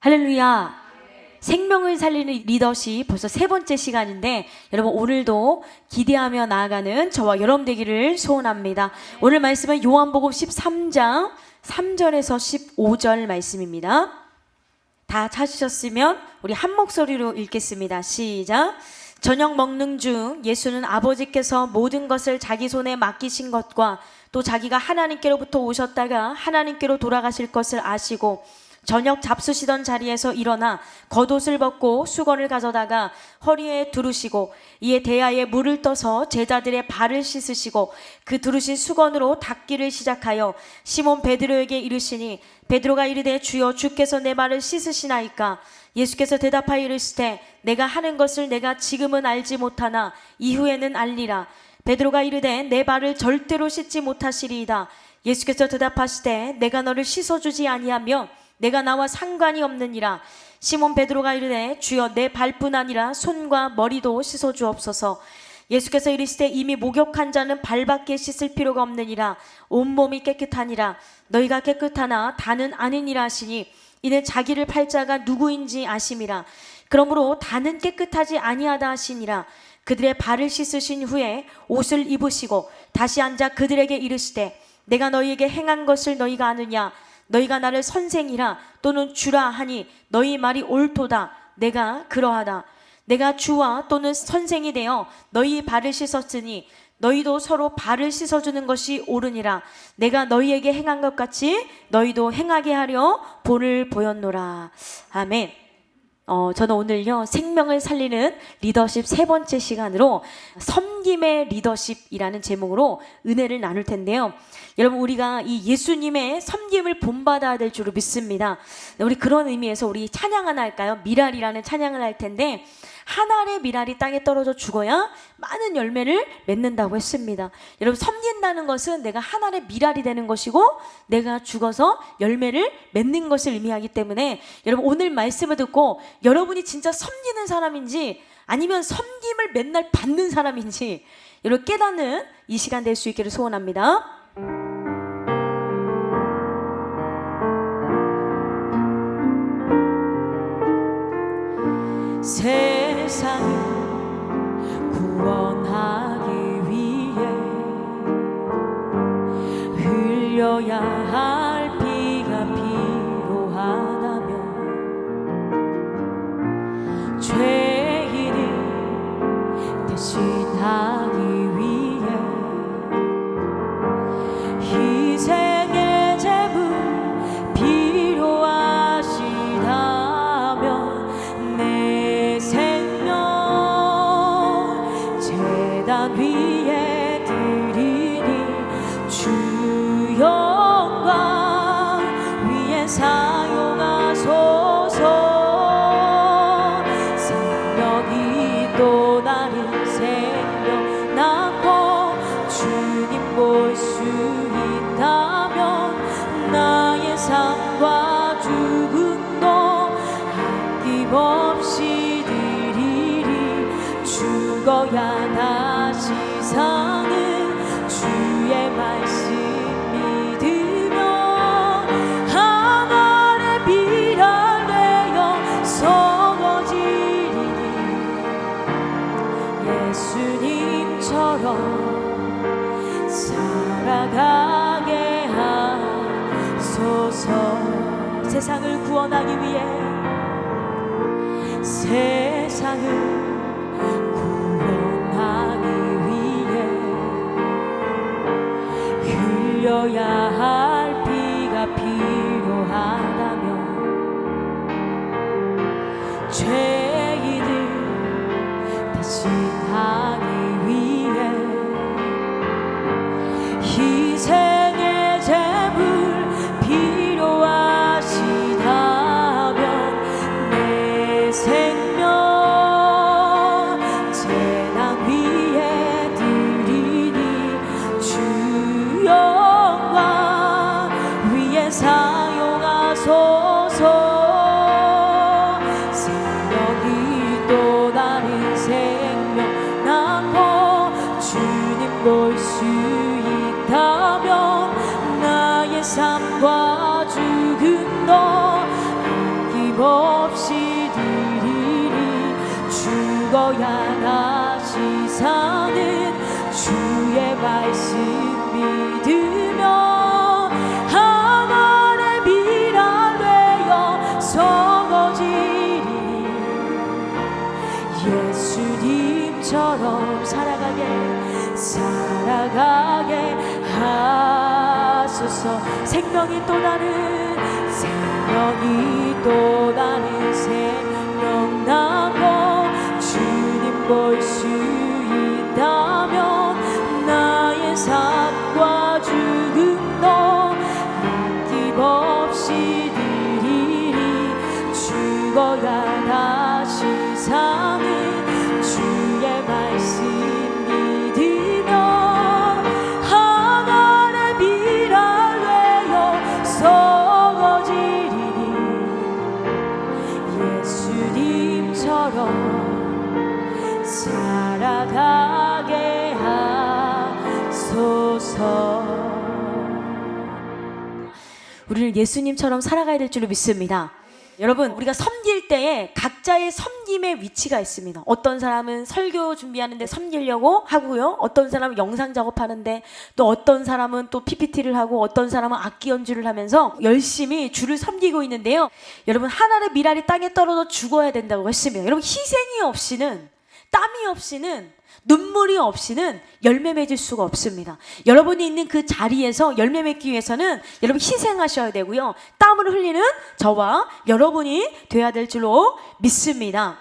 할렐루야. 생명을 살리는 리더십 벌써 세 번째 시간인데 여러분 오늘도 기대하며 나아가는 저와 여러분 되기를 소원합니다. 오늘 말씀은 요한복음 13장 3절에서 15절 말씀입니다. 다 찾으셨으면 우리 한 목소리로 읽겠습니다. 시작. 저녁 먹는 중 예수는 아버지께서 모든 것을 자기 손에 맡기신 것과 또 자기가 하나님께로부터 오셨다가 하나님께로 돌아가실 것을 아시고 저녁 잡수시던 자리에서 일어나 겉옷을 벗고 수건을 가져다가 허리에 두르시고 이에 대야에 물을 떠서 제자들의 발을 씻으시고 그 두르신 수건으로 닦기를 시작하여 시몬 베드로에게 이르시니 베드로가 이르되 주여 주께서 내 발을 씻으시나이까. 예수께서 대답하여 이르시되 내가 하는 것을 내가 지금은 알지 못하나 이후에는 알리라. 베드로가 이르되 내 발을 절대로 씻지 못하시리이다. 예수께서 대답하시되 내가 너를 씻어주지 아니하며 내가 나와 상관이 없느니라. 시몬 베드로가 이르되 주여 내 발뿐 아니라 손과 머리도 씻어 주옵소서. 예수께서 이르시되 이미 목욕한 자는 발밖에 씻을 필요가 없느니라. 온몸이 깨끗하니라. 너희가 깨끗하나 다는 아니니라 하시니 이는 자기를 팔 자가 누구인지 아심이라. 그러므로 다는 깨끗하지 아니하다 하시니라. 그들의 발을 씻으신 후에 옷을 입으시고 다시 앉아 그들에게 이르시되 내가 너희에게 행한 것을 너희가 아느냐. 너희가 나를 선생이라 또는 주라 하니 너희 말이 옳도다. 내가 그러하다. 내가 주와 또는 선생이 되어 너희 발을 씻었으니 너희도 서로 발을 씻어주는 것이 옳으니라. 내가 너희에게 행한 것 같이 너희도 행하게 하려 본을 보였노라. 아멘. 저는 오늘요 생명을 살리는 리더십 세 번째 시간으로 섬김의 리더십이라는 제목으로 은혜를 나눌 텐데요. 여러분 우리가 이 예수님의 섬김을 본받아야 될 줄로 믿습니다. 우리 그런 의미에서 우리 찬양 하나 할까요? 미랄이라는 찬양을 할 텐데 한 알의 미랄이 땅에 떨어져 죽어야 많은 열매를 맺는다고 했습니다. 여러분 섬긴다는 것은 내가 한 알의 미랄이 되는 것이고 내가 죽어서 열매를 맺는 것을 의미하기 때문에 여러분 오늘 말씀을 듣고 여러분이 진짜 섬기는 사람인지 아니면 섬김을 맨날 받는 사람인지 여러분 깨닫는 이 시간 될 수 있기를 소원합니다. 세상을 구원하기 위해 흘려야 할 피가 필요하다면 죄인을 대신하기 위해 희생의 제물 필요하시다면 내 생명 제단 위에 드리니 주 영광 위에 사용하소서. 생명이 또 다른 생명 낳고 주님 볼 수 있다면 나의 삶과 죽음도 아낌없이 드리리. 죽어야 다시 사는 주의 말씀 믿으며 한 알의 비랄 되어 썩어지리니 예수님처럼 살아가게 하소서. 세상을 구원하기 위해 세상을 구원하기 위해 흘려야 할 피가 필요하다면 죄인을 대신하기 위해 희생의 제물 필요하시다면 내 생명 제단 위에 드리니 주 영광 위에 사용하소서. 생명 아낌없이 드리리. 죽어야 다시 사는 주의 말씀 믿으며 하나의 비랄 되어 서거지리. 예수님처럼 살아가게 하소서. 생명이 또 다른 생명 나고 주님 볼 수 있다면 나의 삶과 죽음도 아낌없이 드리리. 죽어야 다시 사는 주의 말씀 믿으며 하나의 비랄 되어 서거지리니. 예수님처럼 살아가게 하소서. 우리는 예수님처럼 살아가야 될 줄로 믿습니다. 여러분, 우리가 섬길 때에 각자의 섬김의 위치가 있습니다. 어떤 사람은 설교 준비하는데 섬기려고 하고요, 어떤 사람은 영상 작업하는데, 또 어떤 사람은 또 PPT를 하고, 어떤 사람은 악기 연주를 하면서 열심히 주를 섬기고 있는데요, 여러분, 하나의 미랄이 땅에 떨어져 죽어야 된다고 했습니다. 여러분, 희생이 없이는, 땀이 없이는, 눈물이 없이는 열매 맺을 수가 없습니다. 여러분이 있는 그 자리에서 열매 맺기 위해서는 여러분 희생하셔야 되고요, 땀을 흘리는 저와 여러분이 돼야 될 줄로 믿습니다.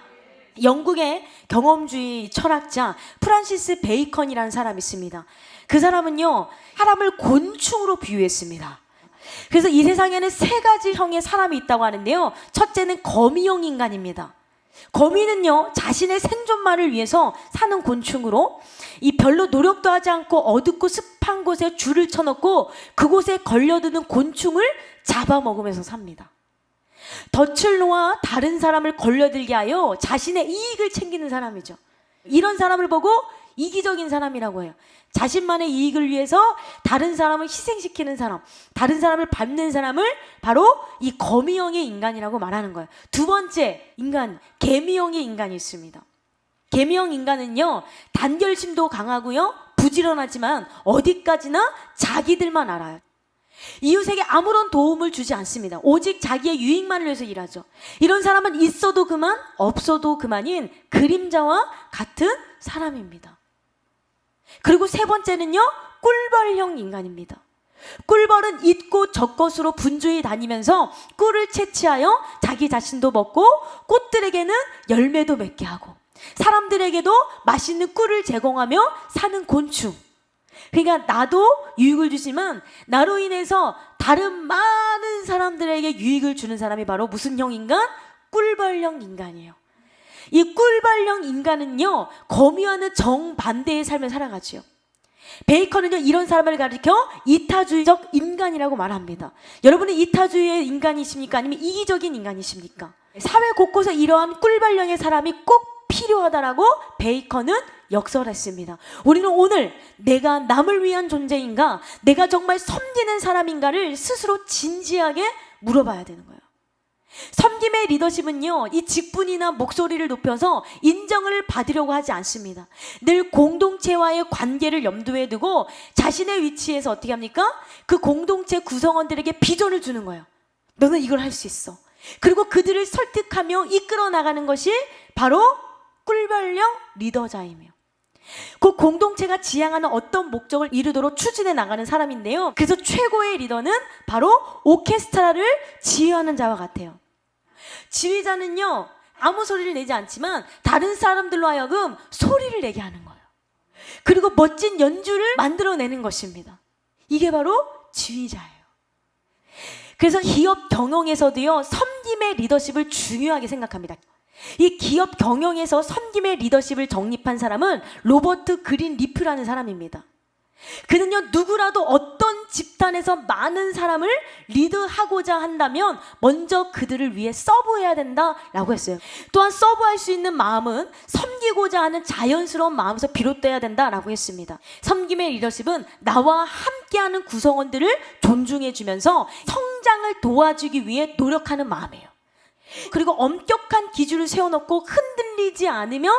영국의 경험주의 철학자 프란시스 베이컨이라는 사람이 있습니다. 그 사람은요, 사람을 곤충으로 비유했습니다. 그래서 이 세상에는 세 가지 형의 사람이 있다고 하는데요, 첫째는 거미형 인간입니다. 거미는요, 자신의 생존만을 위해서 사는 곤충으로, 이 별로 노력도 하지 않고 어둡고 습한 곳에 줄을 쳐놓고 그곳에 걸려드는 곤충을 잡아먹으면서 삽니다. 덫을 놓아 다른 사람을 걸려들게 하여 자신의 이익을 챙기는 사람이죠. 이런 사람을 보고 이기적인 사람이라고 해요. 자신만의 이익을 위해서 다른 사람을 희생시키는 사람, 다른 사람을 밟는 사람을 바로 이 거미형의 인간이라고 말하는 거예요. 두 번째 인간, 개미형의 인간이 있습니다. 개미형 인간은요, 단결심도 강하고요, 부지런하지만 어디까지나 자기들만 알아요. 이웃에게 아무런 도움을 주지 않습니다. 오직 자기의 유익만을 위해서 일하죠. 이런 사람은 있어도 그만, 없어도 그만인 그림자와 같은 사람입니다. 그리고 세 번째는요, 꿀벌형 인간입니다. 꿀벌은 있고 적것으로 분주히 다니면서 꿀을 채취하여 자기 자신도 먹고 꽃들에게는 열매도 맺게 하고 사람들에게도 맛있는 꿀을 제공하며 사는 곤충. 그러니까 나도 유익을 주지만 나로 인해서 다른 많은 사람들에게 유익을 주는 사람이 바로 무슨 형 인간? 꿀벌형 인간이에요. 이 꿀벌형 인간은요, 거미와는 정반대의 삶을 살아가지요. 베이컨은요, 이런 사람을 가리켜 이타주의적 인간이라고 말합니다. 여러분은 이타주의의 인간이십니까? 아니면 이기적인 인간이십니까? 사회 곳곳에 이러한 꿀벌형의 사람이 꼭 필요하다라고 베이컨은 역설했습니다. 우리는 오늘 내가 남을 위한 존재인가, 내가 정말 섬기는 사람인가를 스스로 진지하게 물어봐야 되는 거예요. 섬김의 리더십은요, 이 직분이나 목소리를 높여서 인정을 받으려고 하지 않습니다. 늘 공동체와의 관계를 염두에 두고 자신의 위치에서 어떻게 합니까? 그 공동체 구성원들에게 비전을 주는 거예요. 너는 이걸 할 수 있어. 그리고 그들을 설득하며 이끌어 나가는 것이 바로 꿀벌형 리더자이며, 그 공동체가 지향하는 어떤 목적을 이루도록 추진해 나가는 사람인데요, 그래서 최고의 리더는 바로 오케스트라를 지휘하는 자와 같아요. 지휘자는요, 아무 소리를 내지 않지만 다른 사람들로 하여금 소리를 내게 하는 거예요. 그리고 멋진 연주를 만들어내는 것입니다. 이게 바로 지휘자예요. 그래서 기업 경영에서도요, 섬김의 리더십을 중요하게 생각합니다. 이 기업 경영에서 섬김의 리더십을 정립한 사람은 로버트 그린 리프라는 사람입니다. 그는요, 누구라도 어떤 집단에서 많은 사람을 리드하고자 한다면 먼저 그들을 위해 서브해야 된다라고 했어요. 또한 서브할 수 있는 마음은 섬기고자 하는 자연스러운 마음에서 비롯돼야 된다라고 했습니다. 섬김의 리더십은 나와 함께하는 구성원들을 존중해주면서 성장을 도와주기 위해 노력하는 마음이에요. 그리고 엄격한 기준을 세워놓고 흔들리지 않으며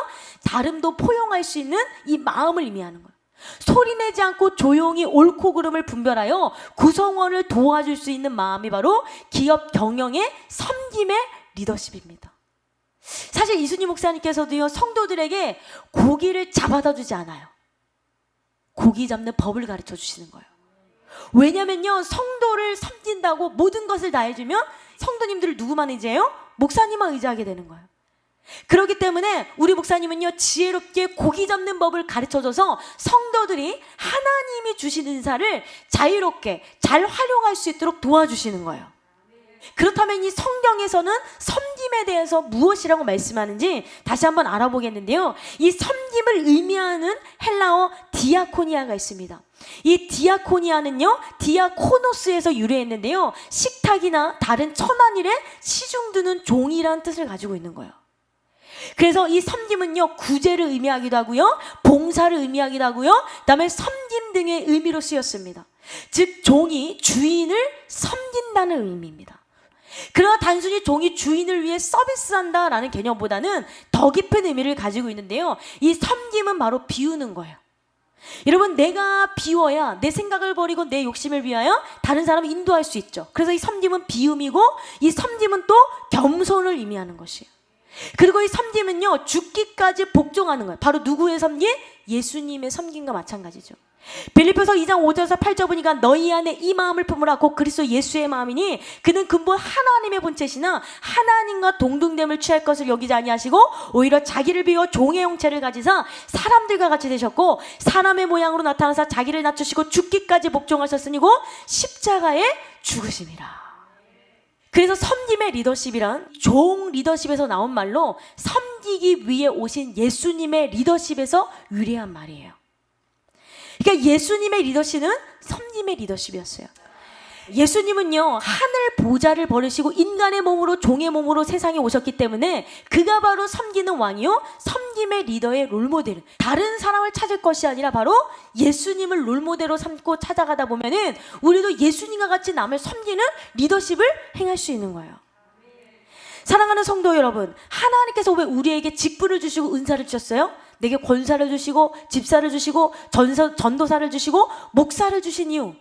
다름도 포용할 수 있는 이 마음을 의미하는 거예요. 소리내지 않고 조용히 옳고 그름을 분별하여 구성원을 도와줄 수 있는 마음이 바로 기업 경영의 섬김의 리더십입니다. 사실 이순희 목사님께서도요, 성도들에게 고기를 잡아다 주지 않아요. 고기 잡는 법을 가르쳐 주시는 거예요. 왜냐면요, 성도를 섬긴다고 모든 것을 다 해주면 성도님들을 누구만 의지해요? 목사님만 의지하게 되는 거예요. 그렇기 때문에 우리 목사님은요, 지혜롭게 고기 잡는 법을 가르쳐줘서 성도들이 하나님이 주신 은사를 자유롭게 잘 활용할 수 있도록 도와주시는 거예요. 그렇다면 이 성경에서는 섬김에 대해서 무엇이라고 말씀하는지 다시 한번 알아보겠는데요, 이 섬김을 의미하는 헬라어 디아코니아가 있습니다. 이 디아코니아는요, 디아코노스에서 유래했는데요, 식탁이나 다른 천한일에 시중드는 종이라는 뜻을 가지고 있는 거예요. 그래서 이 섬김은요, 구제를 의미하기도 하고요, 봉사를 의미하기도 하고요, 그 다음에 섬김 등의 의미로 쓰였습니다. 즉 종이 주인을 섬긴다는 의미입니다. 그러나 단순히 종이 주인을 위해 서비스한다라는 개념보다는 더 깊은 의미를 가지고 있는데요, 이 섬김은 바로 비우는 거예요. 여러분, 내가 비워야 내 생각을 버리고 내 욕심을 위하여 다른 사람을 인도할 수 있죠. 그래서 이 섬김은 비움이고, 이 섬김은 또 겸손을 의미하는 것이에요. 그리고 이 섬김은요, 죽기까지 복종하는 거예요. 바로 누구의 섬김? 예수님의 섬김과 마찬가지죠. 빌립보서 2장 5절에서 8절 보니까 너희 안에 이 마음을 품으라 곧 그리스도 예수의 마음이니 그는 근본 하나님의 본체시나 하나님과 동등됨을 취할 것을 여기지 아니하시고 오히려 자기를 비워 종의 형체를 가지사 사람들과 같이 되셨고 사람의 모양으로 나타나사 자기를 낮추시고 죽기까지 복종하셨으니고 십자가에 죽으심이라. 그래서 섬김의 리더십이란 종 리더십에서 나온 말로 섬기기 위해 오신 예수님의 리더십에서 유래한 말이에요. 그러니까 예수님의 리더십은 섬김의 리더십이었어요. 예수님은요, 하늘 보좌를 버리시고 인간의 몸으로 종의 몸으로 세상에 오셨기 때문에 그가 바로 섬기는 왕이요, 섬김의 리더의 롤모델, 다른 사람을 찾을 것이 아니라 바로 예수님을 롤모델로 삼고 찾아가다 보면은 우리도 예수님과 같이 남을 섬기는 리더십을 행할 수 있는 거예요. 사랑하는 성도 여러분, 하나님께서 왜 우리에게 직분을 주시고 은사를 주셨어요? 내게 권사를 주시고 집사를 주시고 전도사를 주시고 목사를 주신 이유,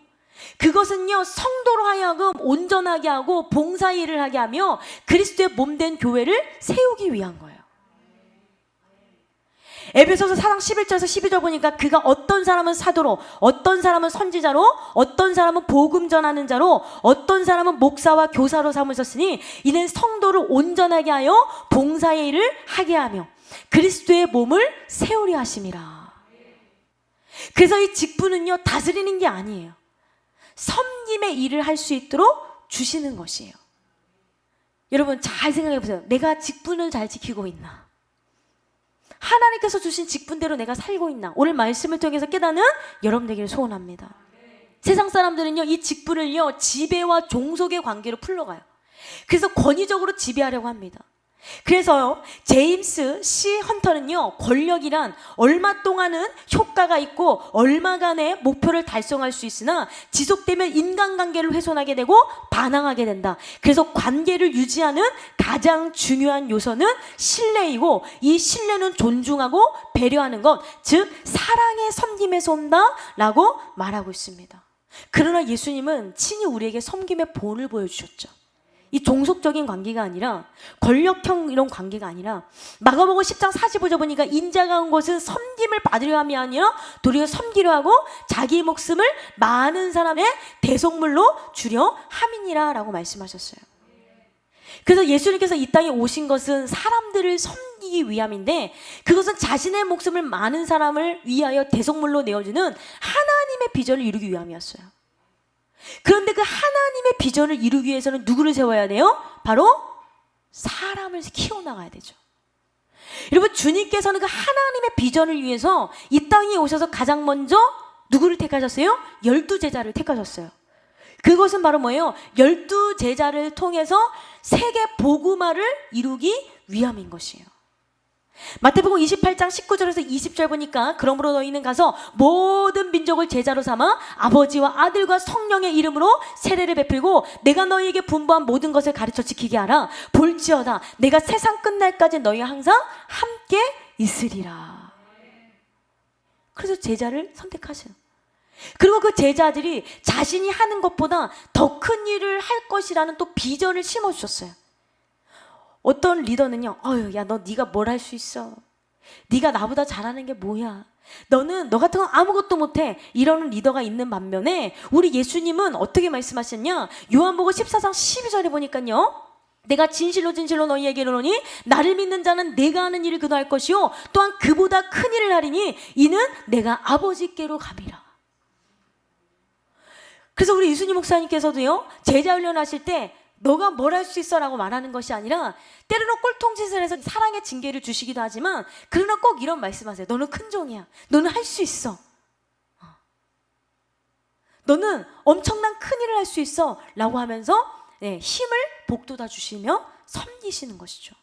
그것은요, 성도로 하여금 온전하게 하고 봉사일을 하게 하며 그리스도의 몸된 교회를 세우기 위한 거예요. 에베소서 4장 11절에서 12절 보니까 그가 어떤 사람은 사도로, 어떤 사람은 선지자로, 어떤 사람은 복음 전하는 자로, 어떤 사람은 목사와 교사로 삼으셨으니 이는 성도를 온전하게 하여 봉사의 일을 하게 하며 그리스도의 몸을 세우려 하심이라. 그래서 이 직분은요, 다스리는 게 아니에요. 섬김의 일을 할 수 있도록 주시는 것이에요. 여러분 잘 생각해 보세요. 내가 직분을 잘 지키고 있나? 하나님께서 주신 직분대로 내가 살고 있나? 오늘 말씀을 통해서 깨닫는 여러분 되기를 소원합니다. 세상 사람들은요, 이 직분을요, 지배와 종속의 관계로 풀러가요. 그래서 권위적으로 지배하려고 합니다. 그래서요, 제임스 C 헌터는요, 권력이란 얼마 동안은 효과가 있고 얼마간의 목표를 달성할 수 있으나 지속되면 인간관계를 훼손하게 되고 반항하게 된다. 그래서 관계를 유지하는 가장 중요한 요소는 신뢰이고 이 신뢰는 존중하고 배려하는 것, 즉 사랑의 섬김에서 온다라고 말하고 있습니다. 그러나 예수님은 친히 우리에게 섬김의 본을 보여주셨죠. 이 종속적인 관계가 아니라 권력형 이런 관계가 아니라 마가복음 10장 45절 보니까 인자가 온 것은 섬김을 받으려 함이 아니라 도리어 섬기려 하고 자기 목숨을 많은 사람의 대속물로 주려 함이니라 라고 말씀하셨어요. 그래서 예수님께서 이 땅에 오신 것은 사람들을 섬기기 위함인데 그것은 자신의 목숨을 많은 사람을 위하여 대속물로 내어주는 하나님의 비전을 이루기 위함이었어요. 그런데 그 하나님의 비전을 이루기 위해서는 누구를 세워야 돼요? 바로 사람을 키워나가야 되죠. 여러분 주님께서는 그 하나님의 비전을 위해서 이 땅에 오셔서 가장 먼저 누구를 택하셨어요? 12제자를 택하셨어요. 그것은 바로 뭐예요? 12제자를 통해서 세계 복음화를 이루기 위함인 것이에요. 마태복음 28장 19절에서 20절 보니까 그러므로 너희는 가서 모든 민족을 제자로 삼아 아버지와 아들과 성령의 이름으로 세례를 베풀고 내가 너희에게 분부한 모든 것을 가르쳐 지키게 하라. 볼지어다 내가 세상 끝날까지 너희와 항상 함께 있으리라. 그래서 제자를 선택하세요. 그리고 그 제자들이 자신이 하는 것보다 더 큰 일을 할 것이라는 또 비전을 심어주셨어요. 어떤 리더는요, 야, 네가 뭘 할 수 있어? 네가 나보다 잘하는 게 뭐야? 너 같은 건 아무것도 못해. 이러는 리더가 있는 반면에 우리 예수님은 어떻게 말씀하셨냐? 요한복음 14장 12절에 보니까요, 내가 진실로 진실로 너희에게 이르노니 나를 믿는 자는 내가 하는 일을 그도 할 것이요 또한 그보다 큰 일을 하리니 이는 내가 아버지께로 감이라. 그래서 우리 유순희 목사님께서도요, 제자 훈련하실 때 너가 뭘 할 수 있어 라고 말하는 것이 아니라 때로는 꼴통짓을 해서 사랑의 징계를 주시기도 하지만 그러나 꼭 이런 말씀하세요. 너는 큰 종이야. 너는 할 수 있어. 너는 엄청난 큰 일을 할 수 있어 라고 하면서 힘을 북돋아 주시며 섬기시는 것이죠.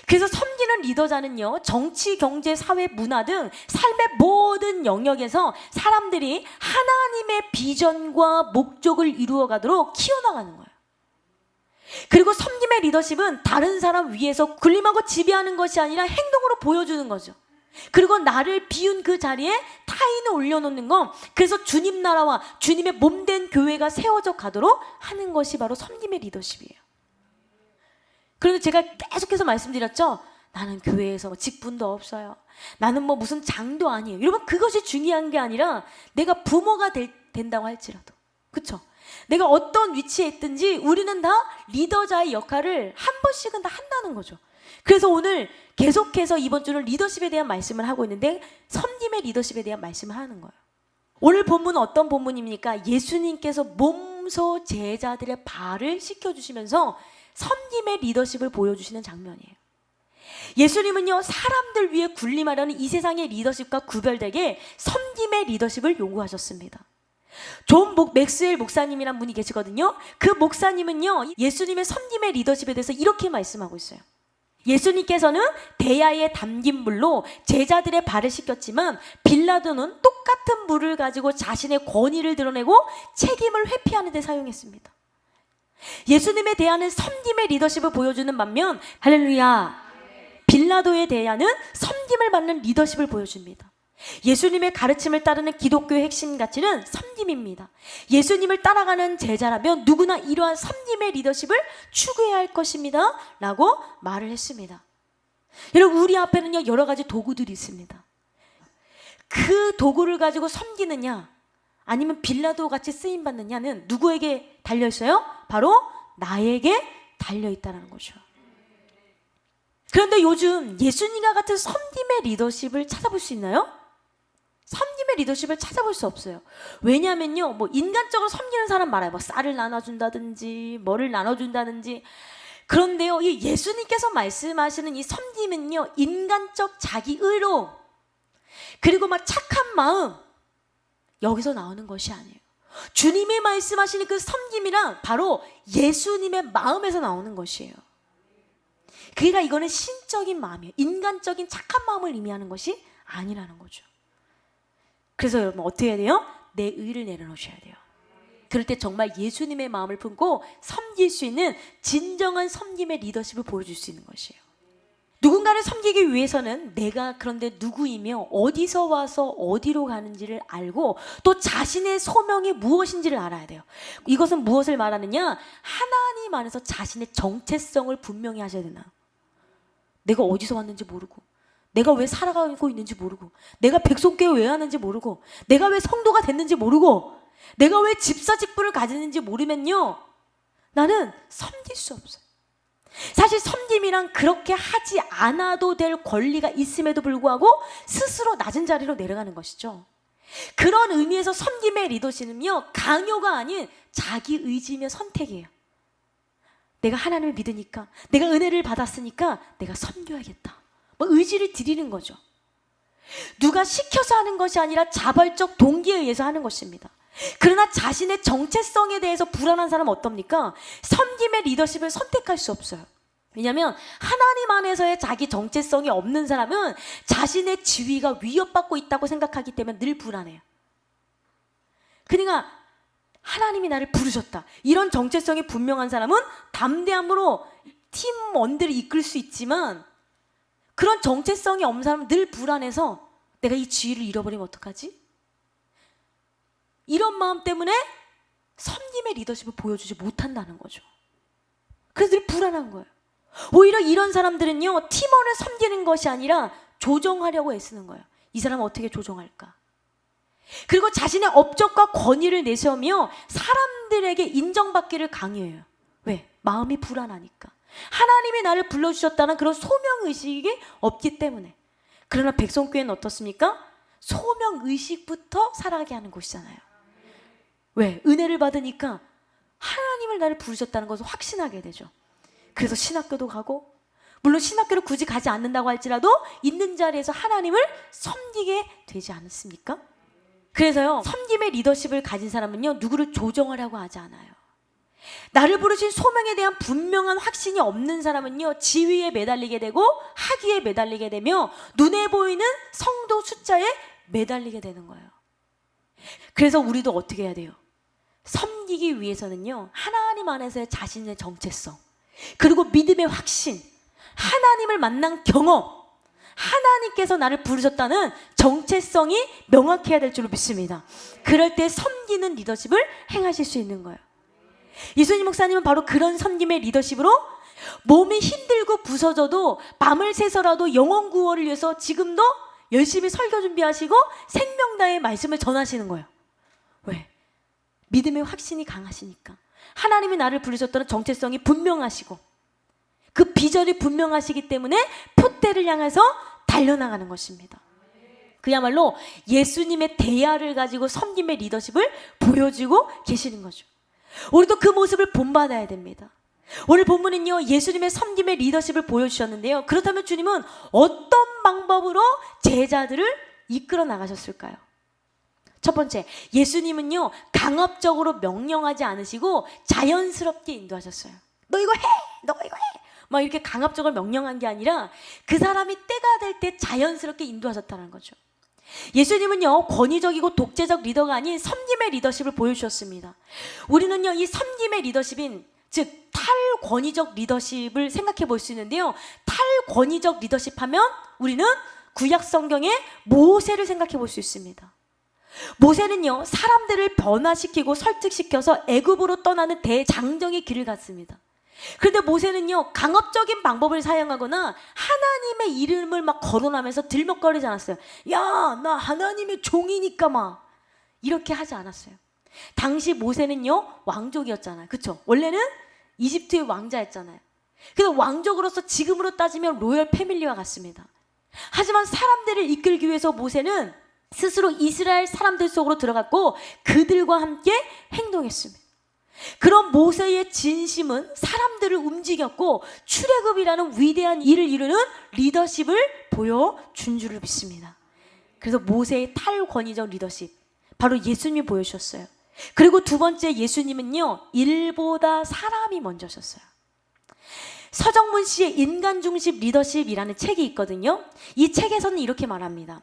그래서 섬기는 리더자는요, 정치, 경제, 사회, 문화 등 삶의 모든 영역에서 사람들이 하나님의 비전과 목적을 이루어가도록 키워나가는 거예요. 그리고 섬김의 리더십은 다른 사람 위에서 군림하고 지배하는 것이 아니라 행동으로 보여주는 거죠. 그리고 나를 비운 그 자리에 타인을 올려놓는 건, 그래서 주님 나라와 주님의 몸된 교회가 세워져 가도록 하는 것이 바로 섬김의 리더십이에요. 그런데 제가 계속해서 말씀드렸죠. 나는 교회에서 직분도 없어요. 나는 무슨 장도 아니에요. 여러분, 그것이 중요한 게 아니라 내가 부모가 된다고 할지라도, 그렇죠? 내가 어떤 위치에 있든지 우리는 다 리더자의 역할을 한 번씩은 다 한다는 거죠. 그래서 오늘 계속해서 이번 주는 리더십에 대한 말씀을 하고 있는데 섬김의 리더십에 대한 말씀을 하는 거예요. 오늘 본문은 어떤 본문입니까? 예수님께서 몸소 제자들의 발을 씻겨주시면서 섬김의 리더십을 보여주시는 장면이에요. 예수님은요, 사람들 위해 군림하려는 이 세상의 리더십과 구별되게 섬김의 리더십을 요구하셨습니다. 존 맥스웰 목사님이란 분이 계시거든요. 그 목사님은요, 예수님의 섬김의 리더십에 대해서 이렇게 말씀하고 있어요. 예수님께서는 대야에 담긴 물로 제자들의 발을 씻겼지만 빌라도는 똑같은 물을 가지고 자신의 권위를 드러내고 책임을 회피하는 데 사용했습니다. 예수님에 대하는 섬김의 리더십을 보여주는 반면 할렐루야, 빌라도에 대하는 섬김을 받는 리더십을 보여줍니다. 예수님의 가르침을 따르는 기독교의 핵심 가치는 섬김입니다. 예수님을 따라가는 제자라면 누구나 이러한 섬김의 리더십을 추구해야 할 것입니다 라고 말을 했습니다. 여러분, 우리 앞에는요, 여러 가지 도구들이 있습니다. 그 도구를 가지고 섬기느냐 아니면 빌라도 같이 쓰임받느냐는 누구에게 달려있어요? 바로 나에게 달려있다는 거죠. 그런데 요즘 예수님과 같은 섬김의 리더십을 찾아볼 수 있나요? 섬김의 리더십을 찾아볼 수 없어요. 왜냐하면요, 인간적으로 섬기는 사람 많아요. 쌀을 나눠준다든지 뭐를 나눠준다든지. 그런데요, 이 예수님께서 말씀하시는 이 섬김은요, 인간적 자기 의로 그리고 착한 마음, 여기서 나오는 것이 아니에요. 주님이 말씀하시는 그 섬김이랑 바로 예수님의 마음에서 나오는 것이에요. 그러니까 이거는 신적인 마음이에요. 인간적인 착한 마음을 의미하는 것이 아니라는 거죠. 그래서 여러분, 어떻게 해야 돼요? 내 의를 내려놓으셔야 돼요. 그럴 때 정말 예수님의 마음을 품고 섬길 수 있는 진정한 섬김의 리더십을 보여줄 수 있는 것이에요. 누군가를 섬기기 위해서는 내가 그런데 누구이며 어디서 와서 어디로 가는지를 알고 또 자신의 소명이 무엇인지를 알아야 돼요. 이것은 무엇을 말하느냐? 하나님 안에서 자신의 정체성을 분명히 하셔야 되나? 내가 어디서 왔는지 모르고, 내가 왜 살아가고 있는지 모르고, 내가 백성교회 왜 하는지 모르고, 내가 왜 성도가 됐는지 모르고, 내가 왜 집사 직분을 가지는지 모르면요, 나는 섬길 수 없어요. 사실 섬김이란 그렇게 하지 않아도 될 권리가 있음에도 불구하고 스스로 낮은 자리로 내려가는 것이죠. 그런 의미에서 섬김의 리더십은요, 강요가 아닌 자기 의지며 선택이에요. 내가 하나님을 믿으니까, 내가 은혜를 받았으니까 내가 섬겨야겠다, 의지를 드리는 거죠. 누가 시켜서 하는 것이 아니라 자발적 동기에 의해서 하는 것입니다. 그러나 자신의 정체성에 대해서 불안한 사람은 어떻습니까? 섬김의 리더십을 선택할 수 없어요. 왜냐하면 하나님 안에서의 자기 정체성이 없는 사람은 자신의 지위가 위협받고 있다고 생각하기 때문에 늘 불안해요. 그러니까 하나님이 나를 부르셨다, 이런 정체성이 분명한 사람은 담대함으로 팀원들을 이끌 수 있지만, 그런 정체성이 없는 사람은 늘 불안해서 내가 이 지위를 잃어버리면 어떡하지? 이런 마음 때문에 섬김의 리더십을 보여주지 못한다는 거죠. 그래서 늘 불안한 거예요. 오히려 이런 사람들은요, 팀원을 섬기는 것이 아니라 조종하려고 애쓰는 거예요. 이 사람은 어떻게 조종할까? 그리고 자신의 업적과 권위를 내세우며 사람들에게 인정받기를 강요해요. 왜? 마음이 불안하니까. 하나님이 나를 불러주셨다는 그런 소명의식이 없기 때문에. 그러나 백성교회는 어떻습니까? 소명의식부터 살아가게 하는 곳이잖아요. 왜? 은혜를 받으니까 하나님을 나를 부르셨다는 것을 확신하게 되죠. 그래서 신학교도 가고, 물론 신학교를 굳이 가지 않는다고 할지라도 있는 자리에서 하나님을 섬기게 되지 않습니까? 그래서요, 섬김의 리더십을 가진 사람은요, 누구를 조정하려고 하지 않아요. 나를 부르신 소명에 대한 분명한 확신이 없는 사람은요, 지위에 매달리게 되고 학위에 매달리게 되며 눈에 보이는 성도 숫자에 매달리게 되는 거예요. 그래서 우리도 어떻게 해야 돼요? 섬기기 위해서는요, 하나님 안에서의 자신의 정체성, 그리고 믿음의 확신, 하나님을 만난 경험, 하나님께서 나를 부르셨다는 정체성이 명확해야 될 줄로 믿습니다. 그럴 때 섬기는 리더십을 행하실 수 있는 거예요. 이순희 목사님은 바로 그런 섬김의 리더십으로 몸이 힘들고 부서져도 밤을 새서라도 영혼 구원을 위해서 지금도 열심히 설교 준비하시고 생명다의 말씀을 전하시는 거예요. 왜? 믿음의 확신이 강하시니까. 하나님이 나를 부르셨다는 정체성이 분명하시고 그 비전이 분명하시기 때문에 표대를 향해서 달려나가는 것입니다. 그야말로 예수님의 대야를 가지고 섬김의 리더십을 보여주고 계시는 거죠. 우리도 그 모습을 본받아야 됩니다. 오늘 본문은요, 예수님의 섬김의 리더십을 보여주셨는데요, 그렇다면 주님은 어떤 방법으로 제자들을 이끌어 나가셨을까요? 첫 번째, 예수님은요, 강압적으로 명령하지 않으시고 자연스럽게 인도하셨어요. 너 이거 해! 너 이거 해! 막 이렇게 강압적으로 명령한 게 아니라 그 사람이 때가 될 때 자연스럽게 인도하셨다는 거죠. 예수님은요, 권위적이고 독재적 리더가 아닌 섬김의 리더십을 보여주셨습니다. 우리는요, 이 섬김의 리더십인, 즉 탈권위적 리더십을 생각해 볼 수 있는데요, 탈권위적 리더십 하면 우리는 구약 성경의 모세를 생각해 볼 수 있습니다. 모세는요, 사람들을 변화시키고 설득시켜서 애굽으로 떠나는 대장정의 길을 갔습니다. 그런데 모세는요, 강압적인 방법을 사용하거나 하나님의 이름을 막 거론하면서 들먹거리지 않았어요. 야, 나 하나님의 종이니까 막 이렇게 하지 않았어요. 당시 모세는요, 왕족이었잖아요. 그쵸? 원래는 이집트의 왕자였잖아요. 그래서 왕족으로서 지금으로 따지면 로열 패밀리와 같습니다. 하지만 사람들을 이끌기 위해서 모세는 스스로 이스라엘 사람들 속으로 들어갔고 그들과 함께 행동했습니다. 그런 모세의 진심은 사람들을 움직였고 출애굽이라는 위대한 일을 이루는 리더십을 보여준 줄을 믿습니다. 그래서 모세의 탈권위적 리더십, 바로 예수님이 보여주셨어요. 그리고 두 번째, 예수님은요, 일보다 사람이 먼저셨어요. 서정문 씨의 인간 중심 리더십이라는 책이 있거든요. 이 책에서는 이렇게 말합니다.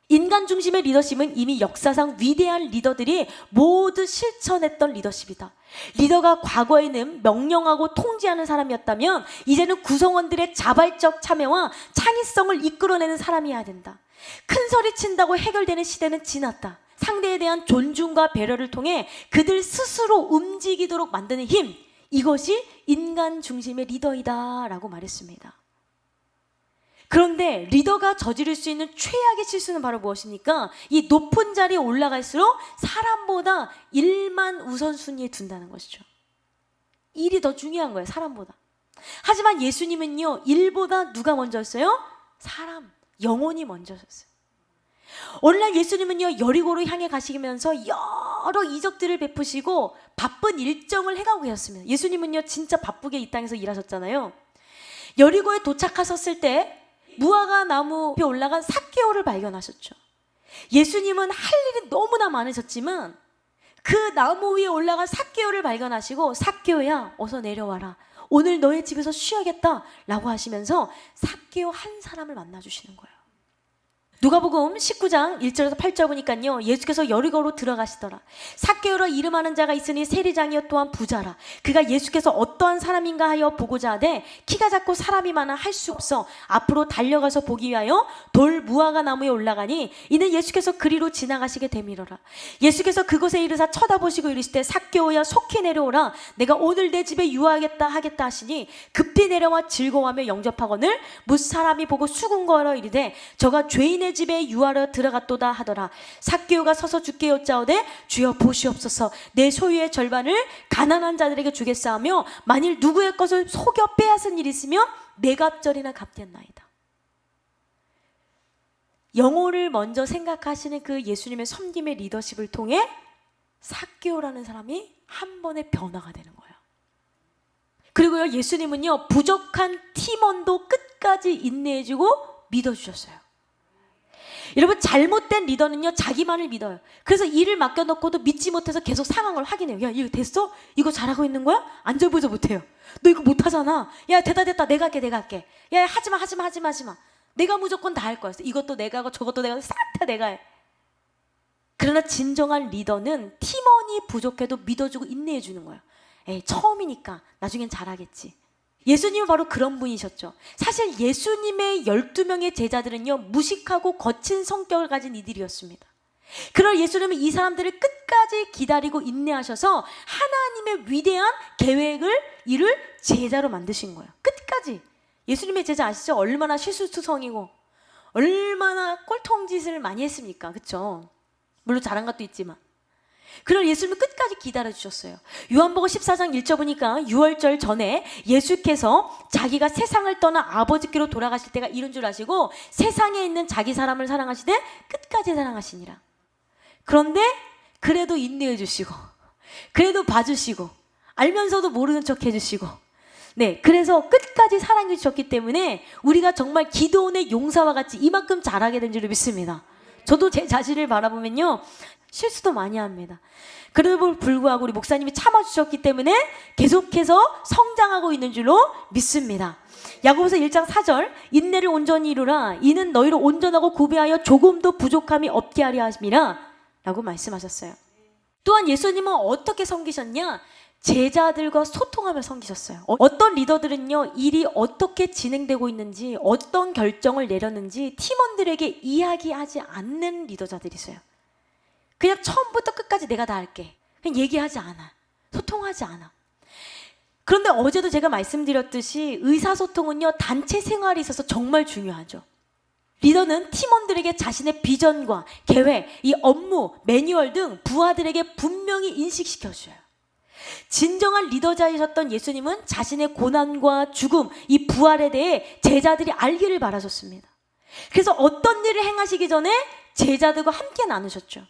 인간 중심의 리더십은 이미 역사상 위대한 리더들이 모두 실천했던 리더십이다. 리더가 과거에는 명령하고 통제하는 사람이었다면 이제는 구성원들의 자발적 참여와 창의성을 이끌어내는 사람이어야 된다. 큰 소리 친다고 해결되는 시대는 지났다. 상대에 대한 존중과 배려를 통해 그들 스스로 움직이도록 만드는 힘, 이것이 인간 중심의 리더이다 라고 말했습니다. 그런데 리더가 저지를 수 있는 최악의 실수는 바로 무엇입니까? 이 높은 자리에 올라갈수록 사람보다 일만 우선순위에 둔다는 것이죠. 일이 더 중요한 거예요, 사람보다. 하지만 예수님은요, 일보다 누가 먼저였어요? 사람, 영혼이 먼저였어요. 오늘날 예수님은요, 여리고로 향해 가시면서 여러 이적들을 베푸시고 바쁜 일정을 해가고 계셨습니다. 예수님은요, 진짜 바쁘게 이 땅에서 일하셨잖아요. 여리고에 도착하셨을 때 무화과 나무 옆에 올라간 삭개오를 발견하셨죠. 예수님은 할 일이 너무나 많으셨지만 그 나무 위에 올라간 삭개오를 발견하시고, 삭개오야, 어서 내려와라. 오늘 너의 집에서 쉬어야겠다 라고 하시면서 삭개오 한 사람을 만나주시는 거예요. 누가복음 19장 1절에서 8절 보니까요, 예수께서 여리고로 들어가시더라. 삭개오라 이름하는 자가 있으니 세리장이요 또한 부자라. 그가 예수께서 어떠한 사람인가 하여 보고자 하되 키가 작고 사람이 많아 할 수 없어 앞으로 달려가서 보기 위하여 돌 무화과 나무에 올라가니 이는 예수께서 그리로 지나가시게 되밀어라. 예수께서 그곳에 이르사 쳐다보시고 이르시되 삭개오야 속히 내려오라. 내가 오늘 내 집에 유하겠다 하겠다 하시니 급히 내려와 즐거워하며 영접하거늘 뭇 사람이 보고 수군거려 이르되 저가 죄인의 집에 유하러 들어갔도다 하더라. 삭개오가 서서 주께 여짜오되 주여 보시옵소서 내 소유의 절반을 가난한 자들에게 주겠사오며 만일 누구의 것을 속여 빼앗은 일이 있으면 네 갑절이나 갚겠나이다. 영혼을 먼저 생각하시는 그 예수님의 섬김의 리더십을 통해 삭개오라는 사람이 한 번의 변화가 되는 거예요. 그리고요, 예수님은요 부족한 팀원도 끝까지 인내해주고 믿어주셨어요. 여러분, 잘못된 리더는요 자기만을 믿어요. 그래서 일을 맡겨놓고도 믿지 못해서 계속 상황을 확인해요. 야, 이거 됐어? 이거 잘하고 있는 거야? 안절부절 못해요. 너 이거 못하잖아. 야, 됐다 내가 할게. 야, 하지마. 내가 무조건 다 할 거야. 이것도 내가 하고 저것도 내가 하고 싹 다 내가 해. 그러나 진정한 리더는 팀원이 부족해도 믿어주고 인내해주는 거예요. 에이, 처음이니까 나중엔 잘하겠지. 예수님은 바로 그런 분이셨죠. 사실 예수님의 12명의 제자들은요 무식하고 거친 성격을 가진 이들이었습니다. 그러나 예수님은 이 사람들을 끝까지 기다리고 인내하셔서 하나님의 위대한 계획을 이룰 제자로 만드신 거예요. 끝까지. 예수님의 제자 아시죠? 얼마나 실수투성이고 얼마나 꼴통짓을 많이 했습니까? 그렇죠? 물론 잘한 것도 있지만. 그걸 예수님은 끝까지 기다려주셨어요. 요한복음 14장 1절 보니까 유월절 전에 예수께서 자기가 세상을 떠나 아버지께로 돌아가실 때가 이른 줄 아시고 세상에 있는 자기 사람을 사랑하시되 끝까지 사랑하시니라. 그런데 그래도 인내해 주시고 그래도 봐주시고 알면서도 모르는 척 해주시고, 네, 그래서 끝까지 사랑해 주셨기 때문에 우리가 정말 기도원의 용사와 같이 이만큼 잘하게 된 줄을 믿습니다. 저도 제 자신을 바라보면요 실수도 많이 합니다. 그래도 불구하고 우리 목사님이 참아주셨기 때문에 계속해서 성장하고 있는 줄로 믿습니다. 야고보서 1장 4절 인내를 온전히 이루라. 이는 너희를 온전하고 구비하여 조금도 부족함이 없게 하려 함이라 라고 말씀하셨어요. 또한 예수님은 어떻게 섬기셨냐? 제자들과 소통하며 섬기셨어요. 어떤 리더들은요 일이 어떻게 진행되고 있는지 어떤 결정을 내렸는지 팀원들에게 이야기하지 않는 리더자들이 있어요. 그냥 처음부터 끝까지 내가 다 할게. 그냥 얘기하지 않아. 소통하지 않아. 그런데 어제도 제가 말씀드렸듯이 의사소통은요 단체 생활에 있어서 정말 중요하죠. 리더는 팀원들에게 자신의 비전과 계획, 이 업무, 매뉴얼 등 부하들에게 분명히 인식시켜줘요. 진정한 리더자이셨던 예수님은 자신의 고난과 죽음, 이 부활에 대해 제자들이 알기를 바라셨습니다. 그래서 어떤 일을 행하시기 전에 제자들과 함께 나누셨죠.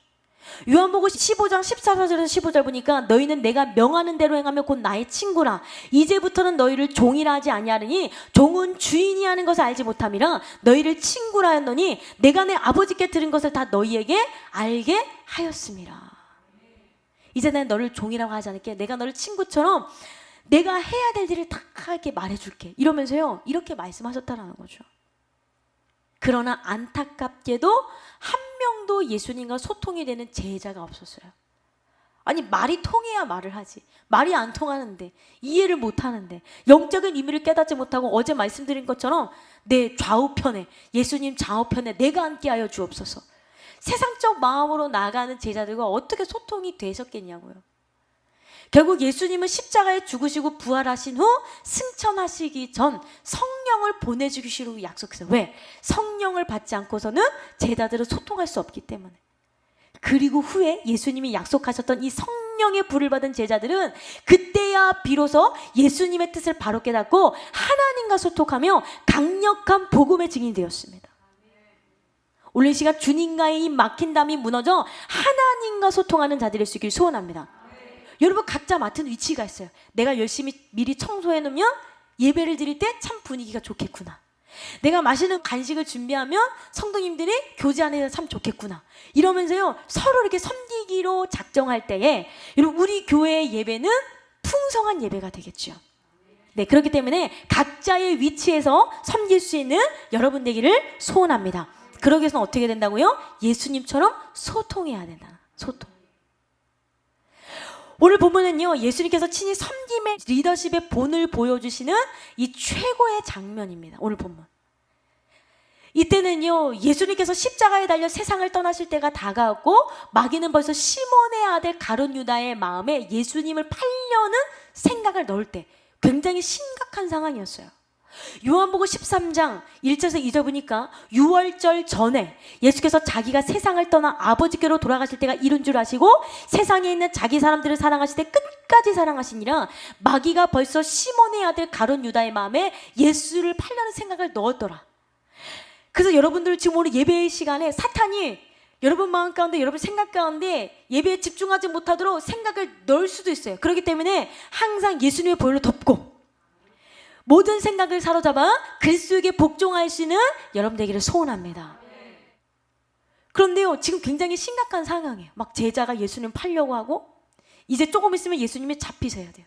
요한복음 15장 14절에서 15절 보니까 너희는 내가 명하는 대로 행하면 곧 나의 친구라. 이제부터는 너희를 종이라 하지 아니하리니 종은 주인이 하는 것을 알지 못함이라. 너희를 친구라 하였노니 내가 내 아버지께 들은 것을 다 너희에게 알게 하였음이라. 이제 난 너를 종이라고 하지 않을게. 내가 너를 친구처럼 내가 해야 될 일을 다 이렇게 말해줄게. 이러면서요 이렇게 말씀하셨다라는 거죠. 그러나 안타깝게도 한 명도 예수님과 소통이 되는 제자가 없었어요. 아니, 말이 통해야 말을 하지. 말이 안 통하는데, 이해를 못 하는데, 영적인 의미를 깨닫지 못하고 어제 말씀드린 것처럼 내 좌우편에, 예수님 좌우편에 내가 앉게 하여 주옵소서. 세상적 마음으로 나아가는 제자들과 어떻게 소통이 되셨겠냐고요. 결국 예수님은 십자가에 죽으시고 부활하신 후 승천하시기 전 성령을 보내주시려고 약속했어요. 왜? 성령을 받지 않고서는 제자들은 소통할 수 없기 때문에. 그리고 후에 예수님이 약속하셨던 이 성령의 불을 받은 제자들은 그때야 비로소 예수님의 뜻을 바로 깨닫고 하나님과 소통하며 강력한 복음의 증인이 되었습니다. 오늘 이 시간 주님과의 이 막힌 담이 무너져 하나님과 소통하는 자들일 수 있기를 소원합니다. 여러분 각자 맡은 위치가 있어요. 내가 열심히 미리 청소해 놓으면 예배를 드릴 때 참 분위기가 좋겠구나. 내가 맛있는 간식을 준비하면 성도님들이 교제 안에서 참 좋겠구나. 이러면서요 서로 이렇게 섬기기로 작정할 때에 여러분 우리 교회의 예배는 풍성한 예배가 되겠죠. 네, 그렇기 때문에 각자의 위치에서 섬길 수 있는 여러분 되기를 소원합니다. 그러기 위해서는 어떻게 된다고요? 예수님처럼 소통해야 된다. 소통. 오늘 본문은요, 예수님께서 친히 섬김의 리더십의 본을 보여주시는 이 최고의 장면입니다. 오늘 본문. 이때는요, 예수님께서 십자가에 달려 세상을 떠나실 때가 다가왔고 마귀는 벌써 시몬의 아들 가룟 유다의 마음에 예수님을 팔려는 생각을 넣을 때 굉장히 심각한 상황이었어요. 요한복음 13장 1절에서 2절 보니까 유월절 전에 예수께서 자기가 세상을 떠나 아버지께로 돌아가실 때가 이른 줄 아시고 세상에 있는 자기 사람들을 사랑하실 때 끝까지 사랑하시니라. 마귀가 벌써 시몬의 아들 가룟 유다의 마음에 예수를 팔려는 생각을 넣었더라. 그래서 여러분들 지금 오늘 예배의 시간에 사탄이 여러분 마음 가운데, 여러분 생각 가운데 예배에 집중하지 못하도록 생각을 넣을 수도 있어요. 그렇기 때문에 항상 예수님의 보혈로 덮고 모든 생각을 사로잡아 그리스도에게 복종할 수 있는 여러분 되기를 소원합니다. 그런데요, 지금 굉장히 심각한 상황이에요. 막 제자가 예수님 팔려고 하고 이제 조금 있으면 예수님이 잡히셔야 돼요.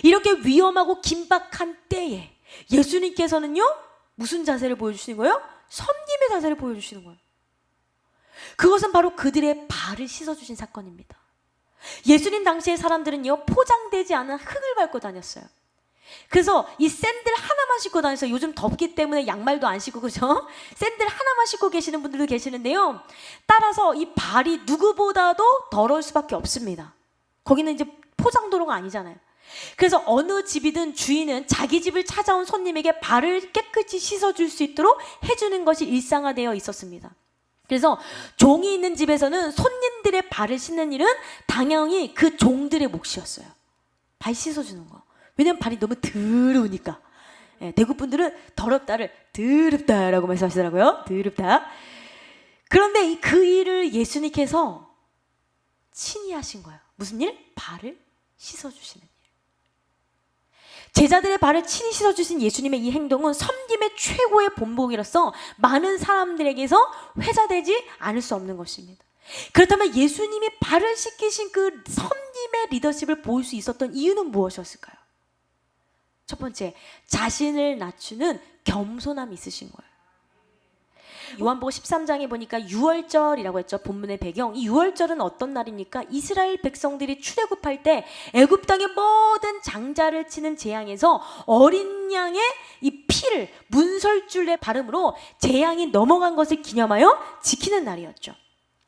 이렇게 위험하고 긴박한 때에 예수님께서는요, 무슨 자세를 보여주시는 거예요? 섬김의 자세를 보여주시는 거예요. 그것은 바로 그들의 발을 씻어주신 사건입니다. 예수님 당시의 사람들은요, 포장되지 않은 흙을 밟고 다녔어요. 그래서 이 샌들 하나만 신고 다녔어요. 요즘 덥기 때문에 양말도 안 신고, 그죠? 샌들 하나만 신고 계시는 분들도 계시는데요, 따라서 이 발이 누구보다도 더러울 수밖에 없습니다. 거기는 이제 포장도로가 아니잖아요. 그래서 어느 집이든 주인은 자기 집을 찾아온 손님에게 발을 깨끗이 씻어줄 수 있도록 해주는 것이 일상화되어 있었습니다. 그래서 종이 있는 집에서는 손님들의 발을 씻는 일은 당연히 그 종들의 몫이었어요. 발 씻어주는 거. 왜냐면 발이 너무 더러우니까. 예, 대구 분들은 더럽다를 더럽다라고 말씀하시더라고요. 더럽다. 그런데 그 일을 예수님께서 친히 하신 거예요. 무슨 일? 발을 씻어주시는 일. 제자들의 발을 친히 씻어주신 예수님의 이 행동은 섬김의 최고의 본보기로서 많은 사람들에게서 회자되지 않을 수 없는 것입니다. 그렇다면 예수님이 발을 씻기신 그 섬김의 리더십을 보일 수 있었던 이유는 무엇이었을까요? 첫 번째, 자신을 낮추는 겸손함이 있으신 거예요. 요한복음 13장에 보니까 유월절이라고 했죠. 본문의 배경. 이 유월절은 어떤 날입니까? 이스라엘 백성들이 출애굽할 때 애굽 땅의 모든 장자를 치는 재앙에서 어린 양의 이 피를 문설줄에 바름으로 재앙이 넘어간 것을 기념하여 지키는 날이었죠.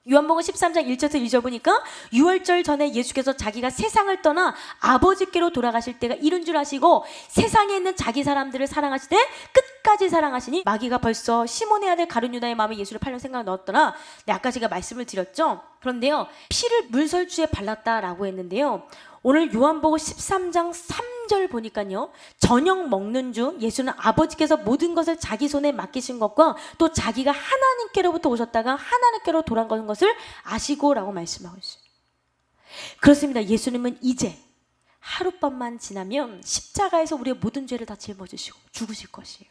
요한복음 13장 1절에서 2절 보니까 유월절 전에 예수께서 자기가 세상을 떠나 아버지께로 돌아가실 때가 이른 줄 아시고 세상에 있는 자기 사람들을 사랑하실 때 끝까지 사랑하시니 마귀가 벌써 시몬의 아들 가룟 유다의 마음에 예수를 팔려 생각을 넣었더라. 네, 아까 제가 말씀을 드렸죠. 그런데요, 피를 물설주에 발랐다라고 했는데요, 오늘 요한복음 13장 3절 보니까요, 저녁 먹는 중 예수는 아버지께서 모든 것을 자기 손에 맡기신 것과 또 자기가 하나님께로부터 오셨다가 하나님께로 돌아간 것을 아시고라고 말씀하고 있어요. 그렇습니다. 예수님은 이제 하룻밤만 지나면 십자가에서 우리의 모든 죄를 다 짊어지시고 죽으실 것이에요.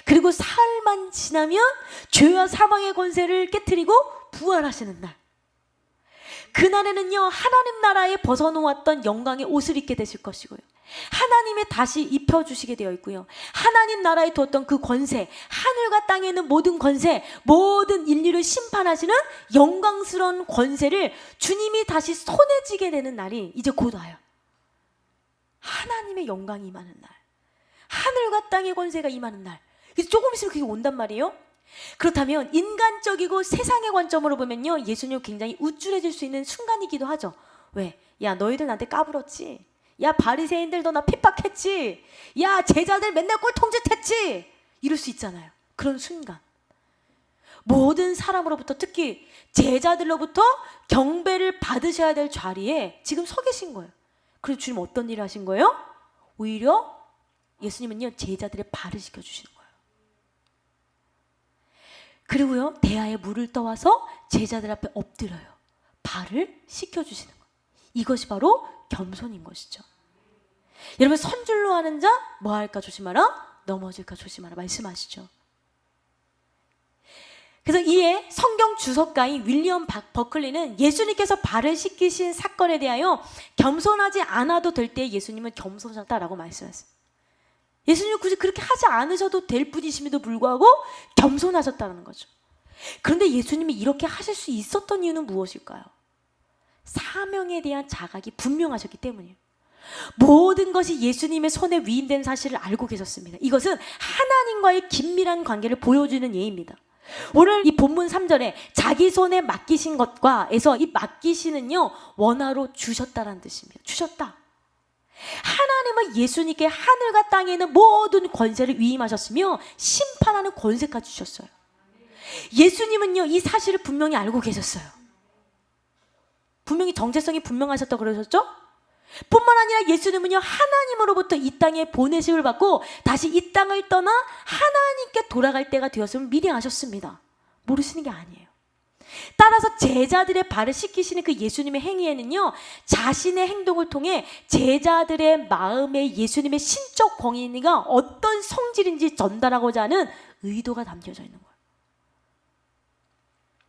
그리고 사흘만 지나면 죄와 사망의 권세를 깨트리고 부활하시는 날, 그날에는요, 하나님 나라에 벗어놓았던 영광의 옷을 입게 되실 것이고요, 하나님의 다시 입혀주시게 되어 있고요, 하나님 나라에 두었던 그 권세, 하늘과 땅에 있는 모든 권세, 모든 인류를 심판하시는 영광스러운 권세를 주님이 다시 손에 쥐게 되는 날이 이제 곧 와요. 하나님의 영광이 임하는 날, 하늘과 땅의 권세가 임하는 날, 그래서 조금 있으면 그게 온단 말이에요. 그렇다면 인간적이고 세상의 관점으로 보면요, 예수님 굉장히 우쭐해질 수 있는 순간이기도 하죠. 왜? 야, 너희들 나한테 까불었지? 야, 바리새인들 너 나 핍박했지? 야, 제자들 맨날 꼴통짓했지? 이럴 수 있잖아요. 그런 순간 모든 사람으로부터, 특히 제자들로부터 경배를 받으셔야 될 자리에 지금 서 계신 거예요. 그래서 주님 어떤 일을 하신 거예요? 오히려 예수님은요, 제자들의 발을 씻겨주시는 거예요. 그리고요, 대야에 물을 떠와서 제자들 앞에 엎드려요. 발을 씻겨주시는 거예요. 이것이 바로 겸손인 것이죠. 여러분, 선줄로 하는 자 뭐 할까 조심하라? 넘어질까 조심하라 말씀하시죠. 그래서 이에 성경 주석가인 윌리엄 버클리는 예수님께서 발을 씻기신 사건에 대하여 겸손하지 않아도 될 때 예수님은 겸손하다라고 말씀하셨어요. 예수님은 굳이 그렇게 하지 않으셔도 될 분이심에도 불구하고 겸손하셨다는 거죠. 그런데 예수님이 이렇게 하실 수 있었던 이유는 무엇일까요? 사명에 대한 자각이 분명하셨기 때문이에요. 모든 것이 예수님의 손에 위임된 사실을 알고 계셨습니다. 이것은 하나님과의 긴밀한 관계를 보여주는 예입니다. 오늘 이 본문 3절에 자기 손에 맡기신 것과에서 이 맡기시는요, 원화로 주셨다라는 뜻입니다. 주셨다. 하나님은 예수님께 하늘과 땅에 있는 모든 권세를 위임하셨으며 심판하는 권세까지 주셨어요. 예수님은요, 이 사실을 분명히 알고 계셨어요. 분명히 정체성이 분명하셨다고 그러셨죠? 뿐만 아니라 예수님은요, 하나님으로부터 이 땅에 보내심을 받고 다시 이 땅을 떠나 하나님께 돌아갈 때가 되었음을 미리 아셨습니다. 모르시는 게 아니에요. 따라서 제자들의 발을 씻기시는 그 예수님의 행위에는요, 자신의 행동을 통해 제자들의 마음에 예수님의 신적 권위가 어떤 성질인지 전달하고자 하는 의도가 담겨져 있는 거예요.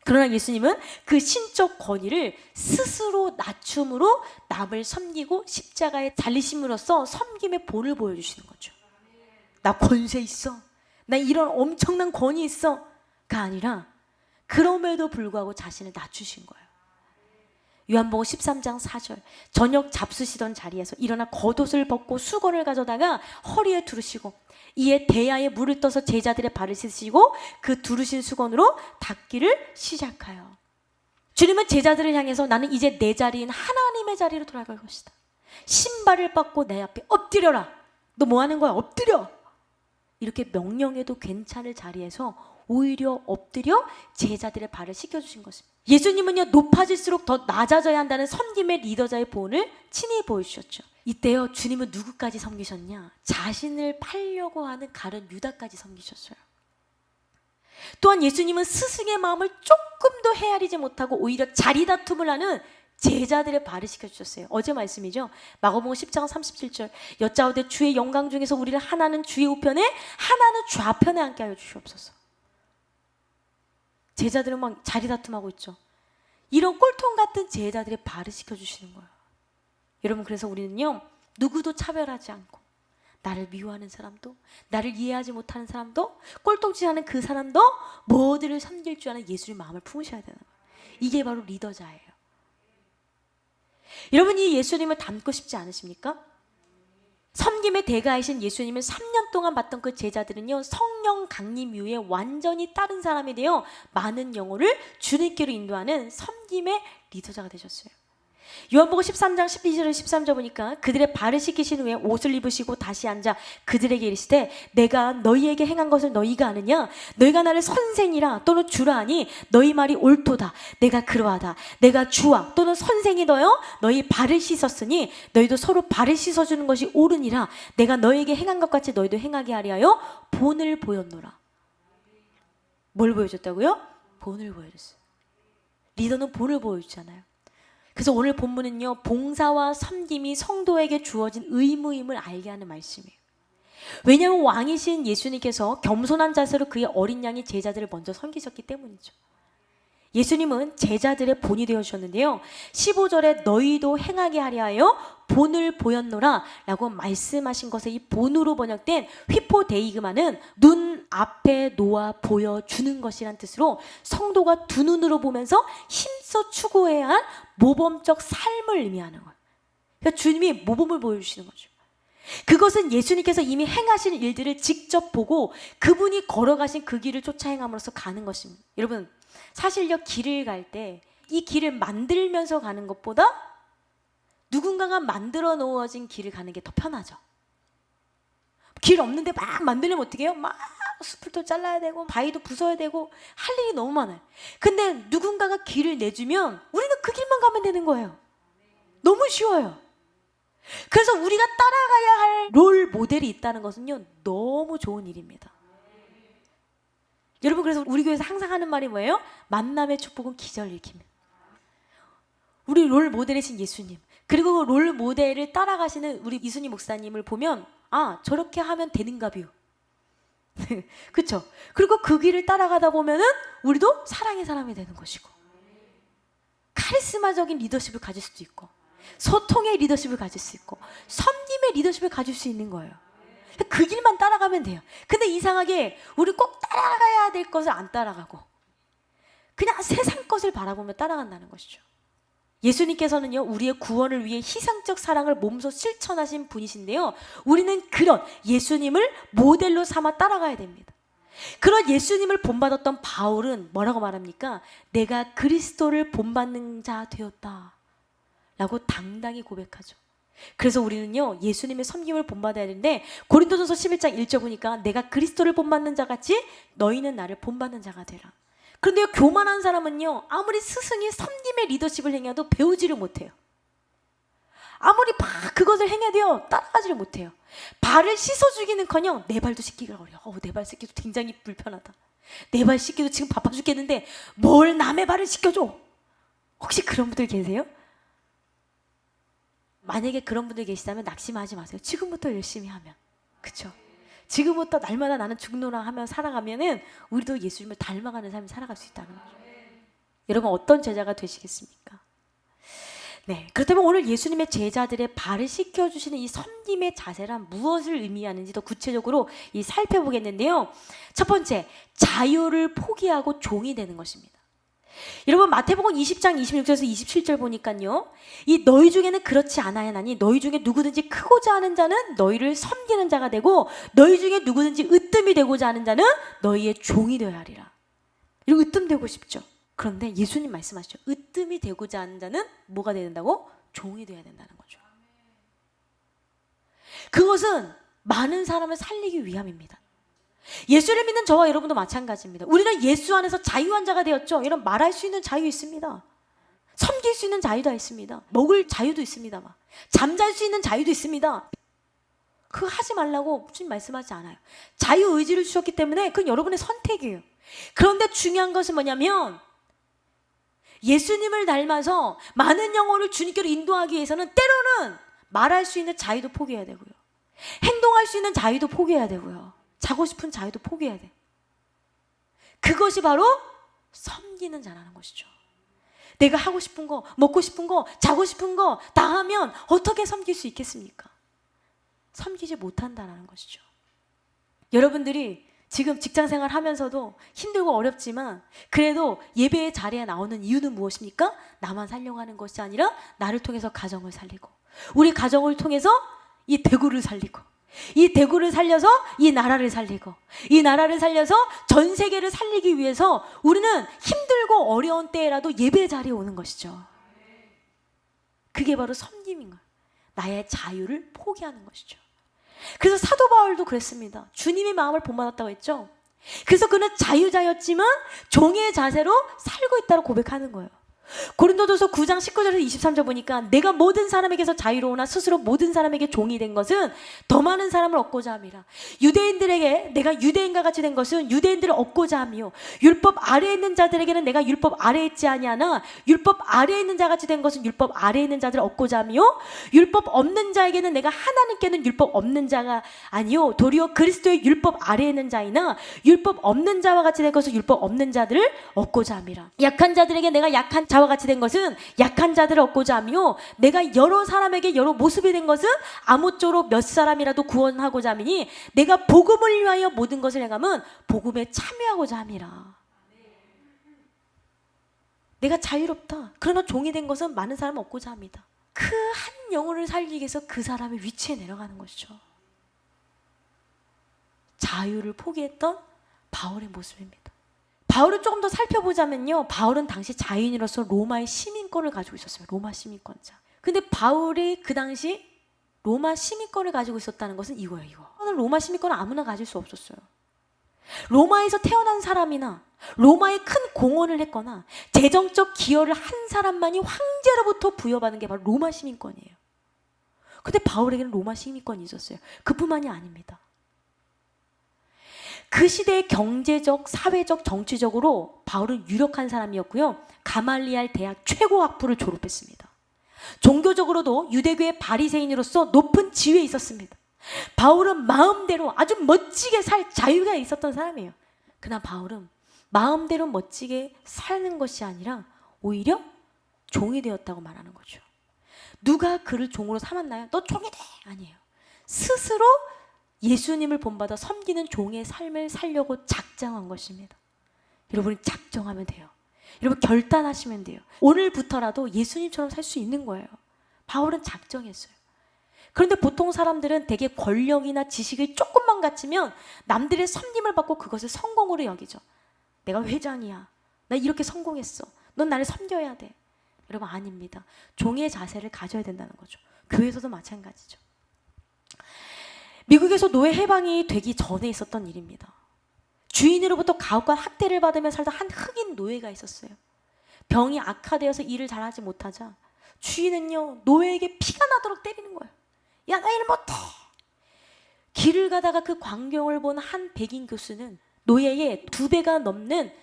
그러나 예수님은 그 신적 권위를 스스로 낮춤으로 남을 섬기고 십자가에 달리심으로써 섬김의 본을 보여주시는 거죠. 나 권세 있어, 나 이런 엄청난 권위 있어 가 아니라 그럼에도 불구하고 자신을 낮추신 거예요. 요한복음 13장 4절, 저녁 잡수시던 자리에서 일어나 겉옷을 벗고 수건을 가져다가 허리에 두르시고 이에 대야에 물을 떠서 제자들의 발을 씻으시고 그 두르신 수건으로 닦기를 시작하여. 주님은 제자들을 향해서 나는 이제 내 자리인 하나님의 자리로 돌아갈 것이다. 신발을 벗고 내 앞에 엎드려라. 너 뭐 하는 거야? 엎드려. 이렇게 명령해도 괜찮을 자리에서 오히려 엎드려 제자들의 발을 씻겨주신 것입니다. 예수님은요, 높아질수록 더 낮아져야 한다는 섬김의 리더자의 본을 친히 보여주셨죠. 이때요, 주님은 누구까지 섬기셨냐? 자신을 팔려고 하는 가룟 유다까지 섬기셨어요. 또한 예수님은 스승의 마음을 조금도 헤아리지 못하고 오히려 자리 다툼을 하는 제자들의 발을 씻겨주셨어요. 어제 말씀이죠. 마가복음 10장 37절, 여짜오되 주의 영광 중에서 우리를 하나는 주의 우편에 하나는 좌편에 앉게 하여 주시옵소서. 제자들은 막 자리 다툼하고 있죠. 이런 꼴통 같은 제자들의 발을 씻겨주시는 거예요. 여러분, 그래서 우리는요, 누구도 차별하지 않고 나를 미워하는 사람도, 나를 이해하지 못하는 사람도, 꼴통짓하는 그 사람도 모두를 섬길 줄 아는 예수의 마음을 품으셔야 되는 거예요. 이게 바로 리더자예요. 여러분, 이 예수님을 닮고 싶지 않으십니까? 섬김의 대가이신 예수님을 3년 동안 봤던 그 제자들은요, 성령 강림 이후에 완전히 다른 사람이 되어 많은 영혼을 주님께로 인도하는 섬김의 리더자가 되셨어요. 요한복음 13장 12절 13절 보니까 그들의 발을 씻기신 후에 옷을 입으시고 다시 앉아 그들에게 이르시되 내가 너희에게 행한 것을 너희가 아느냐? 너희가 나를 선생이라 또는 주라 하니 너희 말이 옳도다. 내가 그러하다. 내가 주와 또는 선생이 되어 너희 발을 씻었으니 너희도 서로 발을 씻어주는 것이 옳으니라. 내가 너희에게 행한 것 같이 너희도 행하게 하려 본을 보였노라. 뭘 보여줬다고요? 본을 보여줬어요. 리더는 본을 보여주잖아요. 그래서 오늘 본문은요, 봉사와 섬김이 성도에게 주어진 의무임을 알게 하는 말씀이에요. 왜냐하면 왕이신 예수님께서 겸손한 자세로 그의 어린 양의 제자들을 먼저 섬기셨기 때문이죠. 예수님은 제자들의 본이 되어주셨는데요, 15절에 너희도 행하게 하려 하여 본을 보였노라 라고 말씀하신 것에 이 본으로 번역된 휘포데이그마는 눈 앞에 놓아 보여주는 것이란 뜻으로 성도가 두 눈으로 보면서 힘써 추구해야 할 모범적 삶을 의미하는 거예요. 그러니까 주님이 모범을 보여주시는 거죠. 그것은 예수님께서 이미 행하신 일들을 직접 보고 그분이 걸어가신 그 길을 쫓아 행함으로써 가는 것입니다. 여러분, 사실요, 길을 갈 때 이 길을 만들면서 가는 것보다 누군가가 만들어 놓아진 길을 가는 게 더 편하죠. 길 없는데 막 만들려면 어떻게 해요? 막 숲을도 잘라야 되고 바위도 부숴야 되고 할 일이 너무 많아요. 근데 누군가가 길을 내주면 우리는 그 길만 가면 되는 거예요. 너무 쉬워요. 그래서 우리가 따라가야 할 롤 모델이 있다는 것은요, 너무 좋은 일입니다. 여러분, 그래서 우리 교회에서 항상 하는 말이 뭐예요? 만남의 축복은 기절을 일으킵니다. 우리 롤 모델이신 예수님, 그리고 롤 모델을 따라가시는 우리 이순희 목사님을 보면 아, 저렇게 하면 되는가 뷰. 그렇죠? 그리고 그 길을 따라가다 보면은 우리도 사랑의 사람이 되는 것이고, 카리스마적인 리더십을 가질 수도 있고, 소통의 리더십을 가질 수 있고, 섬김의 리더십을 가질 수 있는 거예요. 그 길만 따라가면 돼요. 근데 이상하게 우리 꼭 따라가야 될 것을 안 따라가고 그냥 세상 것을 바라보며 따라간다는 것이죠. 예수님께서는요, 우리의 구원을 위해 희생적 사랑을 몸소 실천하신 분이신데요, 우리는 그런 예수님을 모델로 삼아 따라가야 됩니다. 그런 예수님을 본받았던 바울은 뭐라고 말합니까? 내가 그리스도를 본받는 자 되었다 라고 당당히 고백하죠. 그래서 우리는요, 예수님의 섬김을 본받아야 되는데, 고린도전서 11장 1절 보니까 내가 그리스도를 본받는 자 같이 너희는 나를 본받는 자가 되라. 그런데요, 교만한 사람은요, 아무리 스승이 섬김의 리더십을 행해도 배우지를 못해요. 아무리 막 그것을 행해도요, 따라가지를 못해요. 발을 씻어주기는커녕 내 발도 씻기가 어려워. 내 발 씻기도 굉장히 불편하다. 내 발 씻기도 지금 바빠 죽겠는데 뭘 남의 발을 씻겨줘. 혹시 그런 분들 계세요? 만약에 그런 분들 계시다면 낙심하지 마세요. 지금부터 열심히 하면, 그쵸? 지금부터 날마다 나는 죽노라 하며 살아가면은 우리도 예수님을 닮아가는 삶을 살아갈 수 있다는 거죠. 여러분, 어떤 제자가 되시겠습니까? 네, 그렇다면 오늘 예수님의 제자들의 발을 씻겨주시는 이 섬김의 자세란 무엇을 의미하는지 더 구체적으로 살펴보겠는데요. 첫 번째, 자유를 포기하고 종이 되는 것입니다. 여러분, 마태복음 20장 26절에서 27절 보니까요, 이 너희 중에는 그렇지 않아야 하나니 너희 중에 누구든지 크고자 하는 자는 너희를 섬기는 자가 되고, 너희 중에 누구든지 으뜸이 되고자 하는 자는 너희의 종이 되어야 하리라. 이런 으뜸 되고 싶죠? 그런데 예수님 말씀하시죠. 으뜸이 되고자 하는 자는 뭐가 되야 된다고? 종이 되어야 된다는 거죠. 그것은 많은 사람을 살리기 위함입니다. 예수를 믿는 저와 여러분도 마찬가지입니다. 우리는 예수 안에서 자유한 자가 되었죠. 이런 말할 수 있는 자유 있습니다. 섬길 수 있는 자유도 있습니다. 먹을 자유도 있습니다. 잠잘 수 있는 자유도 있습니다. 그거 하지 말라고 주님 말씀하지 않아요. 자유의지를 주셨기 때문에 그건 여러분의 선택이에요. 그런데 중요한 것은 뭐냐면, 예수님을 닮아서 많은 영혼을 주님께로 인도하기 위해서는 때로는 말할 수 있는 자유도 포기해야 되고요, 행동할 수 있는 자유도 포기해야 되고요, 자고 싶은 자유도 포기해야 돼. 그것이 바로 섬기는 자라는 것이죠. 내가 하고 싶은 거, 먹고 싶은 거, 자고 싶은 거 다 하면 어떻게 섬길 수 있겠습니까? 섬기지 못한다는 것이죠. 여러분들이 지금 직장생활 하면서도 힘들고 어렵지만 그래도 예배의 자리에 나오는 이유는 무엇입니까? 나만 살려고 하는 것이 아니라 나를 통해서 가정을 살리고, 우리 가정을 통해서 이 대구를 살리고, 이 대구를 살려서 이 나라를 살리고, 이 나라를 살려서 전 세계를 살리기 위해서 우리는 힘들고 어려운 때라도 예배 자리에 오는 것이죠. 그게 바로 섬김인 거예요. 나의 자유를 포기하는 것이죠. 그래서 사도 바울도 그랬습니다. 주님의 마음을 본받았다고 했죠. 그래서 그는 자유자였지만 종의 자세로 살고 있다고 고백하는 거예요. 고린도전서 9장 19절에서 23절 보니까 내가 모든 사람에게서 자유로우나 스스로 모든 사람에게 종이 된 것은 더 많은 사람을 얻고자 함이라. 유대인들에게 내가 유대인과 같이 된 것은 유대인들을 얻고자 함이요, 율법 아래에 있는 자들에게는 내가 율법 아래에 있지 아니하나 율법 아래에 있는 자 같이 된 것은 율법 아래에 있는 자들을 얻고자 함이요, 율법 없는 자에게는 내가 하나님께는 율법 없는 자가 아니요 도리어 그리스도의 율법 아래에 있는 자이나 율법 없는 자와 같이 된 것은 율법 없는 자들을 얻고자 함이라. 약한 자들에게 내가 약한 자와 같이 된 것은 약한 자들을 얻고자 하며, 내가 여러 사람에게 여러 모습이 된 것은 아무쪼록 몇 사람이라도 구원하고자 함이니 내가 복음을 위하여 모든 것을 행함은 복음에 참여하고자 함이라. 내가 자유롭다. 그러나 종이 된 것은 많은 사람을 얻고자 합니다. 그 한 영혼을 살리기 위해서 그 사람의 위치에 내려가는 것이죠. 자유를 포기했던 바울의 모습입니다. 바울을 조금 더 살펴보자면요, 바울은 당시 자유인으로서 로마의 시민권을 가지고 있었어요. 로마 시민권자. 근데 바울이 그 당시 로마 시민권을 가지고 있었다는 것은 이거예요. 이거. 로마 시민권은 아무나 가질 수 없었어요. 로마에서 태어난 사람이나 로마에 큰 공헌을 했거나 재정적 기여를 한 사람만이 황제로부터 부여받는 게 바로 로마 시민권이에요. 근데 바울에게는 로마 시민권이 있었어요. 그뿐만이 아닙니다. 그 시대의 경제적, 사회적, 정치적으로 바울은 유력한 사람이었고요, 가말리알 대학 최고 학부를 졸업했습니다. 종교적으로도 유대교의 바리새인으로서 높은 지위에 있었습니다. 바울은 마음대로 아주 멋지게 살 자유가 있었던 사람이에요. 그러나 바울은 마음대로 멋지게 사는 것이 아니라 오히려 종이 되었다고 말하는 거죠. 누가 그를 종으로 삼았나요? 너 종이 돼! 아니에요. 스스로 예수님을 본받아 섬기는 종의 삶을 살려고 작정한 것입니다. 여러분이 작정하면 돼요. 여러분 결단하시면 돼요. 오늘부터라도 예수님처럼 살 수 있는 거예요. 바울은 작정했어요. 그런데 보통 사람들은 되게 권력이나 지식을 조금만 갖추면 남들의 섬김을 받고 그것을 성공으로 여기죠. 내가 회장이야. 나 이렇게 성공했어. 넌 나를 섬겨야 돼. 여러분 아닙니다. 종의 자세를 가져야 된다는 거죠. 교회에서도 마찬가지죠. 미국에서 노예 해방이 되기 전에 있었던 일입니다. 주인으로부터 가혹과 학대를 받으며 살던 한 흑인 노예가 있었어요. 병이 악화되어서 일을 잘하지 못하자 주인은요 노예에게 피가 나도록 때리는 거예요. 야, 나 일 못해. 길을 가다가 그 광경을 본 한 백인 교수는 노예의 2배가 넘는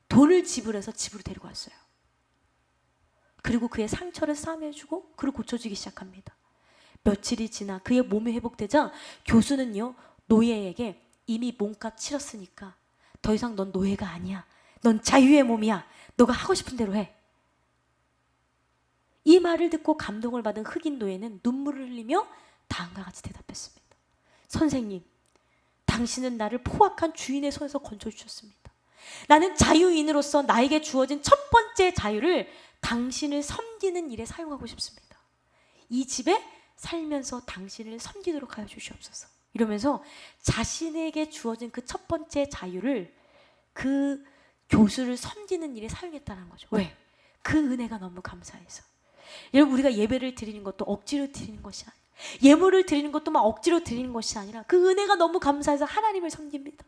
돈을 지불해서 집으로 데리고 왔어요. 그리고 그의 상처를 싸매주고 그를 고쳐주기 시작합니다. 며칠이 지나 그의 몸이 회복되자 교수는요 노예에게 이미 몸값 치렀으니까 더 이상 넌 노예가 아니야. 넌 자유의 몸이야. 너가 하고 싶은 대로 해. 이 말을 듣고 감동을 받은 흑인 노예는 눈물을 흘리며 다음과 같이 대답했습니다. 선생님, 당신은 나를 포악한 주인의 손에서 건져주셨습니다. 나는 자유인으로서 나에게 주어진 첫 번째 자유를 당신을 섬기는 일에 사용하고 싶습니다. 이 집에 살면서 당신을 섬기도록 하여 주시옵소서. 이러면서 자신에게 주어진 그 첫 번째 자유를 그 교수를 섬기는 일에 사용했다는 거죠. 왜? 그 은혜가 너무 감사해서. 여러분 우리가 예배를 드리는 것도 억지로 드리는 것이 아니라 예물을 드리는 것도 막 억지로 드리는 것이 아니라 그 은혜가 너무 감사해서 하나님을 섬깁니다.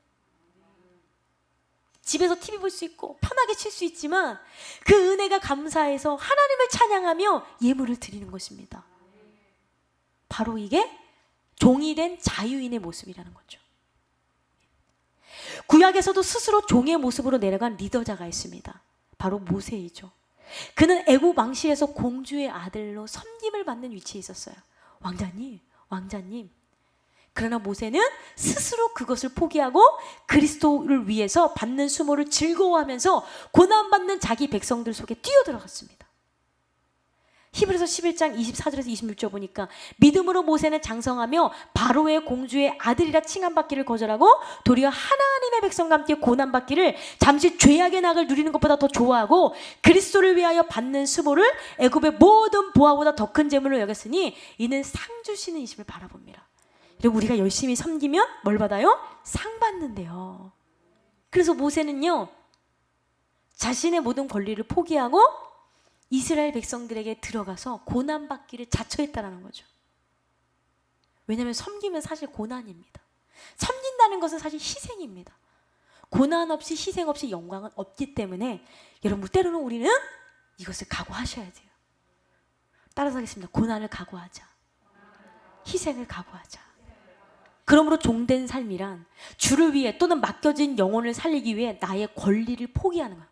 집에서 TV 볼 수 있고 편하게 쉴 수 있지만 그 은혜가 감사해서 하나님을 찬양하며 예물을 드리는 것입니다. 바로 이게 종이 된 자유인의 모습이라는 거죠. 구약에서도 스스로 종의 모습으로 내려간 리더자가 있습니다. 바로 모세이죠. 그는 애굽 왕실에서 공주의 아들로 섬김을 받는 위치에 있었어요. 왕자님. 그러나 모세는 스스로 그것을 포기하고 그리스도를 위해서 받는 수모를 즐거워하면서 고난받는 자기 백성들 속에 뛰어들어갔습니다. 히브리서 11장 24절에서 26절 보니까 믿음으로 모세는 장성하며 바로의 공주의 아들이라 칭함받기를 거절하고 도리어 하나님의 백성과 함께 고난받기를 잠시 죄악의 낙을 누리는 것보다 더 좋아하고 그리스도를 위하여 받는 수모를 애굽의 모든 보화보다 더 큰 재물로 여겼으니 이는 상 주시는 이심을 바라봅니다. 그리고 우리가 열심히 섬기면 뭘 받아요? 상 받는데요. 그래서 모세는요 자신의 모든 권리를 포기하고 이스라엘 백성들에게 들어가서 고난받기를 자처했다는 거죠. 왜냐하면 섬기면 사실 고난입니다. 섬긴다는 것은 사실 희생입니다. 고난 없이 희생 없이 영광은 없기 때문에 여러분 때로는 우리는 이것을 각오하셔야 돼요. 따라서 하겠습니다. 고난을 각오하자. 희생을 각오하자. 그러므로 종된 삶이란 주를 위해 또는 맡겨진 영혼을 살리기 위해 나의 권리를 포기하는 거예요.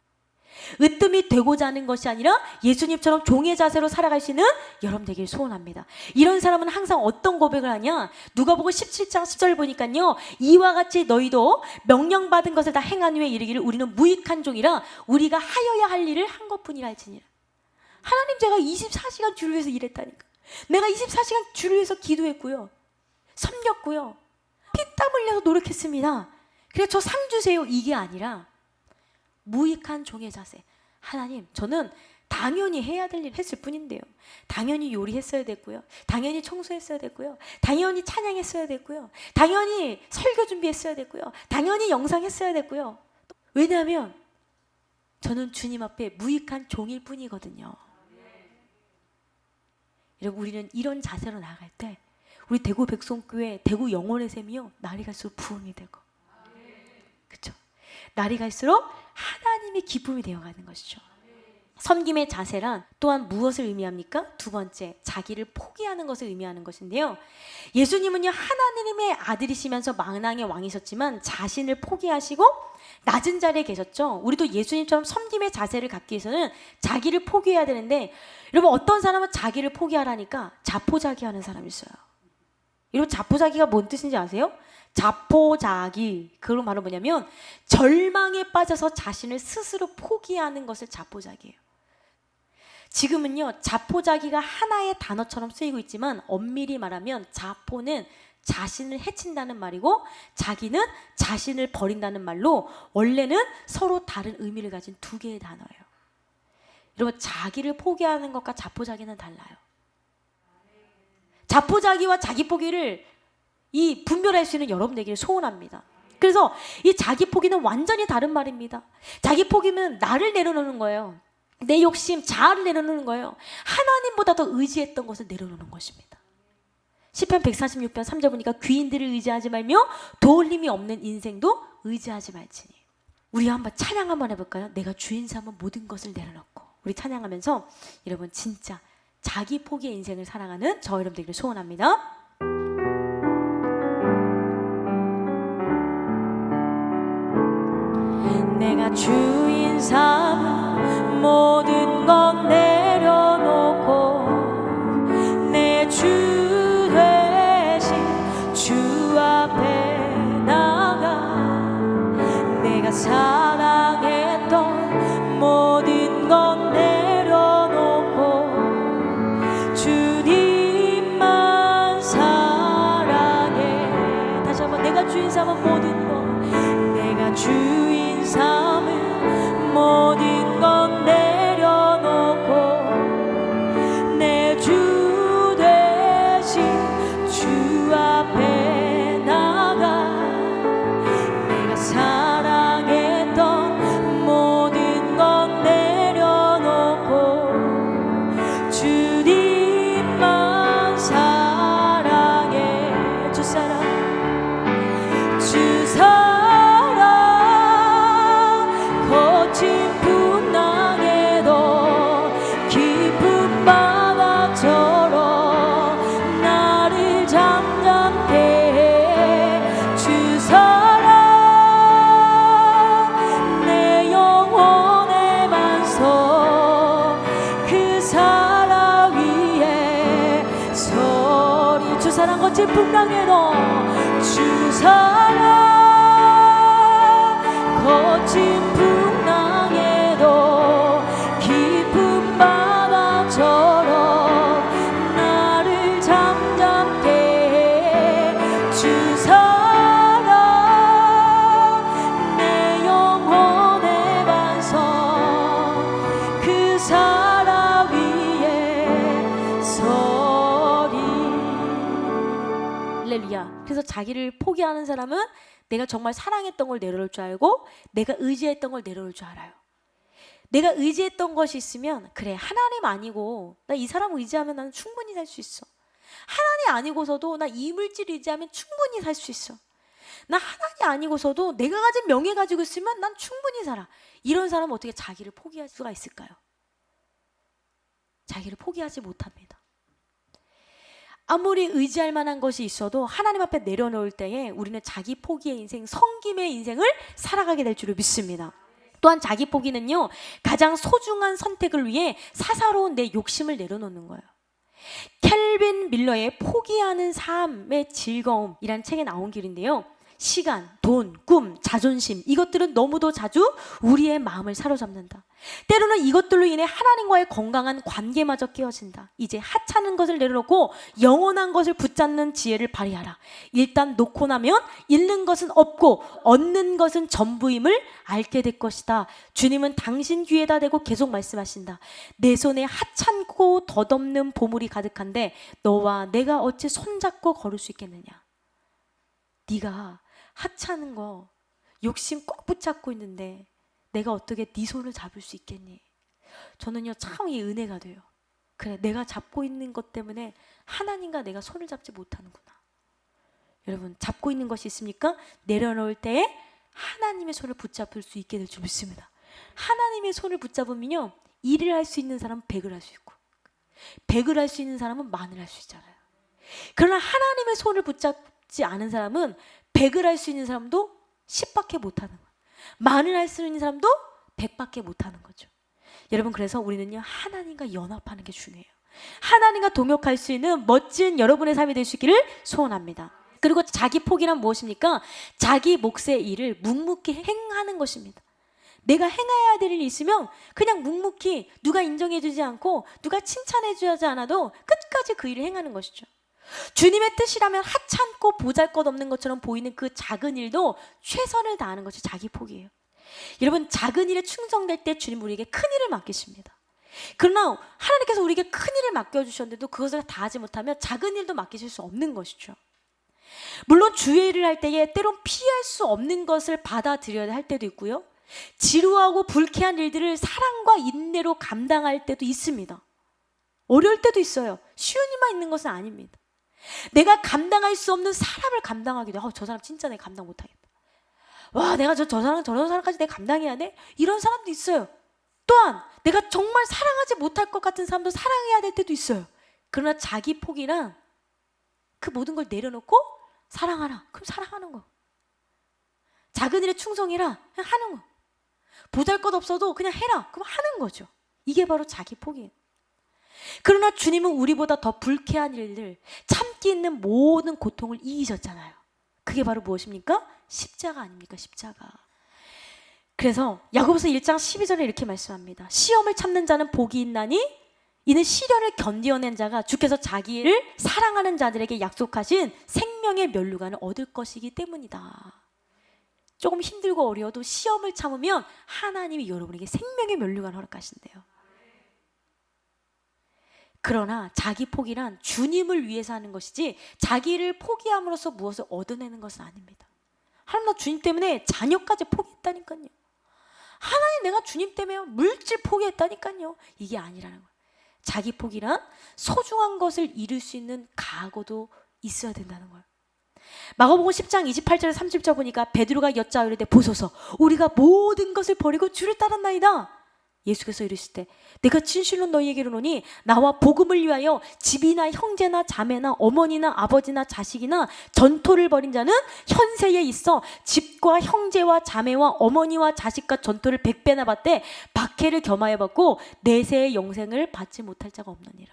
으뜸이 되고자 하는 것이 아니라 예수님처럼 종의 자세로 살아갈 수 있는 여러분 되길 소원합니다. 이런 사람은 항상 어떤 고백을 하냐? 누가복음 17장 10절 보니까요. 이와 같이 너희도 명령받은 것을 다 행한 후에 이르기를 우리는 무익한 종이라 우리가 하여야 할 일을 한 것뿐이라 할지니라. 하나님 제가 24시간 주를 위해서 일했다니까. 내가 24시간 주를 위해서 기도했고요. 섬겼고요. 피땀 흘려서 노력했습니다. 그래서 저 상 주세요. 이게 아니라 무익한 종의 자세. 하나님, 저는 당연히 해야 될 일 했을 뿐인데요. 당연히 요리했어야 됐고요. 당연히 청소했어야 됐고요. 당연히 찬양했어야 됐고요. 당연히 설교 준비했어야 됐고요. 당연히 영상했어야 됐고요. 왜냐하면 저는 주님 앞에 무익한 종일 뿐이거든요. 여러분 우리는 이런 자세로 나아갈 때 우리 대구 백성교회 대구 영혼의 셈이요 날이 갈수록 부흥이 되고 그렇죠? 날이 갈수록 하나님의 기쁨이 되어가는 것이죠. 섬김의 자세란 또한 무엇을 의미합니까? 두 번째, 자기를 포기하는 것을 의미하는 것인데요. 예수님은요 하나님의 아들이시면서 만왕의 왕이셨지만 자신을 포기하시고 낮은 자리에 계셨죠. 우리도 예수님처럼 섬김의 자세를 갖기 위해서는 자기를 포기해야 되는데 여러분 어떤 사람은 자기를 포기하라니까 자포자기하는 사람이 있어요. 여러분 자포자기가 뭔 뜻인지 아세요? 자포자기, 그런 말은 뭐냐면 절망에 빠져서 자신을 스스로 포기하는 것을 자포자기예요. 지금은요, 자포자기가 하나의 단어처럼 쓰이고 있지만 엄밀히 말하면 자포는 자신을 해친다는 말이고 자기는 자신을 버린다는 말로 원래는 서로 다른 의미를 가진 두 개의 단어예요. 여러분, 자기를 포기하는 것과 자포자기는 달라요. 자포자기와 자기 포기를 분별할 수 있는 여러분 되기를 소원합니다. 그래서 이 자기 포기는 완전히 다른 말입니다. 자기 포기는 나를 내려놓는 거예요. 내 욕심, 자아를 내려놓는 거예요. 하나님보다 더 의지했던 것을 내려놓는 것입니다. 시편 146편 3절 보니까 귀인들을 의지하지 말며 도울림이 없는 인생도 의지하지 말지니. 우리 한번 찬양 한번 해볼까요? 내가 주인 삼은 모든 것을 내려놓고. 우리 찬양하면서 여러분 진짜 자기 포기의 인생을 살아가는 저 여러분 되기를 소원합니다. 내가 주인 삼은 모든 것 내려놓고 내 주 대신 주 앞에 나가 내가 사랑했던 모든 것 내려놓고 주님만 사랑해. 다시 한번 내가 주인 삼은 모든 것 내가 주인 삼은 모든 것 내려놓고 내 주 대신 주 앞에 나가 내가 사랑했던 모든 것 내려놓고 주님만 사랑해. 주 사랑 주 사랑 거친 풍랑에도 깊은 바다처럼 나를 잠잠케 해. 주 사랑 내 영혼의 반석 그 사랑 위에 서리. 주 사랑 거친 풍랑에도 주 사랑 거친 풍랑에도 깊은 바다처럼 나를 잠잠케 해. 주 사랑 내 영혼의 반석 그 사랑 위에 서리. 할렐루야. 그래서 자기를 포기하는 사람은 내가 정말 사랑했던 걸 내려놓을 줄 알고 내가 의지했던 걸 내려놓을 줄 알아요. 내가 의지했던 것이 있으면 그래, 하나님 아니고 나 이 사람 의지하면 나는 충분히 살 수 있어. 하나님 아니고서도 나 이 물질 의지하면 충분히 살 수 있어. 나 하나님 아니고서도 내가 가진 명예 가지고 있으면 난 충분히 살아. 이런 사람은 어떻게 자기를 포기할 수가 있을까요? 자기를 포기하지 못합니다. 아무리 의지할 만한 것이 있어도 하나님 앞에 내려놓을 때에 우리는 자기 포기의 인생, 섬김의 인생을 살아가게 될 줄을 믿습니다. 또한 자기 포기는요, 가장 소중한 선택을 위해 사사로운 내 욕심을 내려놓는 거예요. 켈빈 밀러의 포기하는 삶의 즐거움이란 책에 나온 길인데요, 시간, 돈, 꿈, 자존심, 이것들은 너무도 자주 우리의 마음을 사로잡는다. 때로는 이것들로 인해 하나님과의 건강한 관계마저 깨어진다. 이제 하찮은 것을 내려놓고 영원한 것을 붙잡는 지혜를 발휘하라. 일단 놓고 나면 잃는 것은 없고 얻는 것은 전부임을 알게 될 것이다. 주님은 당신 귀에다 대고 계속 말씀하신다. 내 손에 하찮고 덧없는 보물이 가득한데 너와 내가 어찌 손잡고 걸을 수 있겠느냐. 네가 하찮은 거 욕심 꼭 붙잡고 있는데 내가 어떻게 네 손을 잡을 수 있겠니? 저는요 참 이 은혜가 돼요. 그래, 내가 잡고 있는 것 때문에 하나님과 내가 손을 잡지 못하는구나. 여러분, 잡고 있는 것이 있습니까? 내려놓을 때에 하나님의 손을 붙잡을 수 있게 될 줄 믿습니다. 하나님의 손을 붙잡으면요, 일을 할 수 있는 사람은 100을 할 수 있고 100을 할 수 있는 사람은 10,000을 할 수 있잖아요. 그러나 하나님의 손을 붙잡지 않은 사람은 100을 할 수 있는 사람도 10밖에 못하는 거예요. 10,000을 할 수 있는 사람도 100밖에 못하는 거죠. 여러분, 그래서 우리는요 하나님과 연합하는 게 중요해요. 하나님과 동역할 수 있는 멋진 여러분의 삶이 될 수 있기를 소원합니다. 그리고 자기 포기란 무엇입니까? 자기 몫의 일을 묵묵히 행하는 것입니다. 내가 행해야 될 일이 있으면 그냥 묵묵히 누가 인정해주지 않고 누가 칭찬해주지 않아도 끝까지 그 일을 행하는 것이죠. 주님의 뜻이라면 하찮고 보잘것없는 것처럼 보이는 그 작은 일도 최선을 다하는 것이 자기 포기예요. 여러분, 작은 일에 충성될 때 주님 우리에게 큰 일을 맡기십니다. 그러나 하나님께서 우리에게 큰 일을 맡겨주셨는데도 그것을 다 하지 못하면 작은 일도 맡기실 수 없는 것이죠. 물론 주의 일을 할 때에 때론 피할 수 없는 것을 받아들여야 할 때도 있고요, 지루하고 불쾌한 일들을 사랑과 인내로 감당할 때도 있습니다. 어려울 때도 있어요. 쉬운 일만 있는 것은 아닙니다. 내가 감당할 수 없는 사람을 감당하기도 하고, 저 사람 진짜 내가 감당 못하겠다. 와, 내가 저런 사람까지 내가 감당해야 돼? 이런 사람도 있어요. 또한 내가 정말 사랑하지 못할 것 같은 사람도 사랑해야 될 때도 있어요. 그러나 자기 포기란 그 모든 걸 내려놓고 사랑하라. 그럼 사랑하는 거. 작은 일에 충성해라. 그냥 하는 거. 보잘것없어도 그냥 해라. 그럼 하는 거죠. 이게 바로 자기 포기예요. 그러나 주님은 우리보다 더 불쾌한 일들, 참기 있는 모든 고통을 이기셨잖아요. 그게 바로 무엇입니까? 십자가 아닙니까? 십자가. 그래서 야고보서 1장 12절에 이렇게 말씀합니다. 시험을 참는 자는 복이 있나니 이는 시련을 견디어낸 자가 주께서 자기를 사랑하는 자들에게 약속하신 생명의 면류관을 얻을 것이기 때문이다. 조금 힘들고 어려워도 시험을 참으면 하나님이 여러분에게 생명의 면류관을 허락하신대요. 그러나 자기 포기란 주님을 위해서 하는 것이지 자기를 포기함으로써 무엇을 얻어내는 것은 아닙니다. 하나님, 나 주님 때문에 자녀까지 포기했다니까요. 하나님, 내가 주님 때문에 물질 포기했다니까요. 이게 아니라는 거예요. 자기 포기란 소중한 것을 잃을 수 있는 각오도 있어야 된다는 거예요. 마가복음 10장 28절 30절 보니까 베드로가 여짜 이르되 보소서, 우리가 모든 것을 버리고 주를 따랐나이다. 예수께서 이르실 때 내가 진실로 너희에게 이르노니 나와 복음을 위하여 집이나 형제나 자매나 어머니나 아버지나 자식이나 전토를 벌인 자는 현세에 있어 집과 형제와 자매와 어머니와 자식과 전토를 100배나 받되 박해를 겸하여 받고 내세의 영생을 받지 못할 자가 없느니라.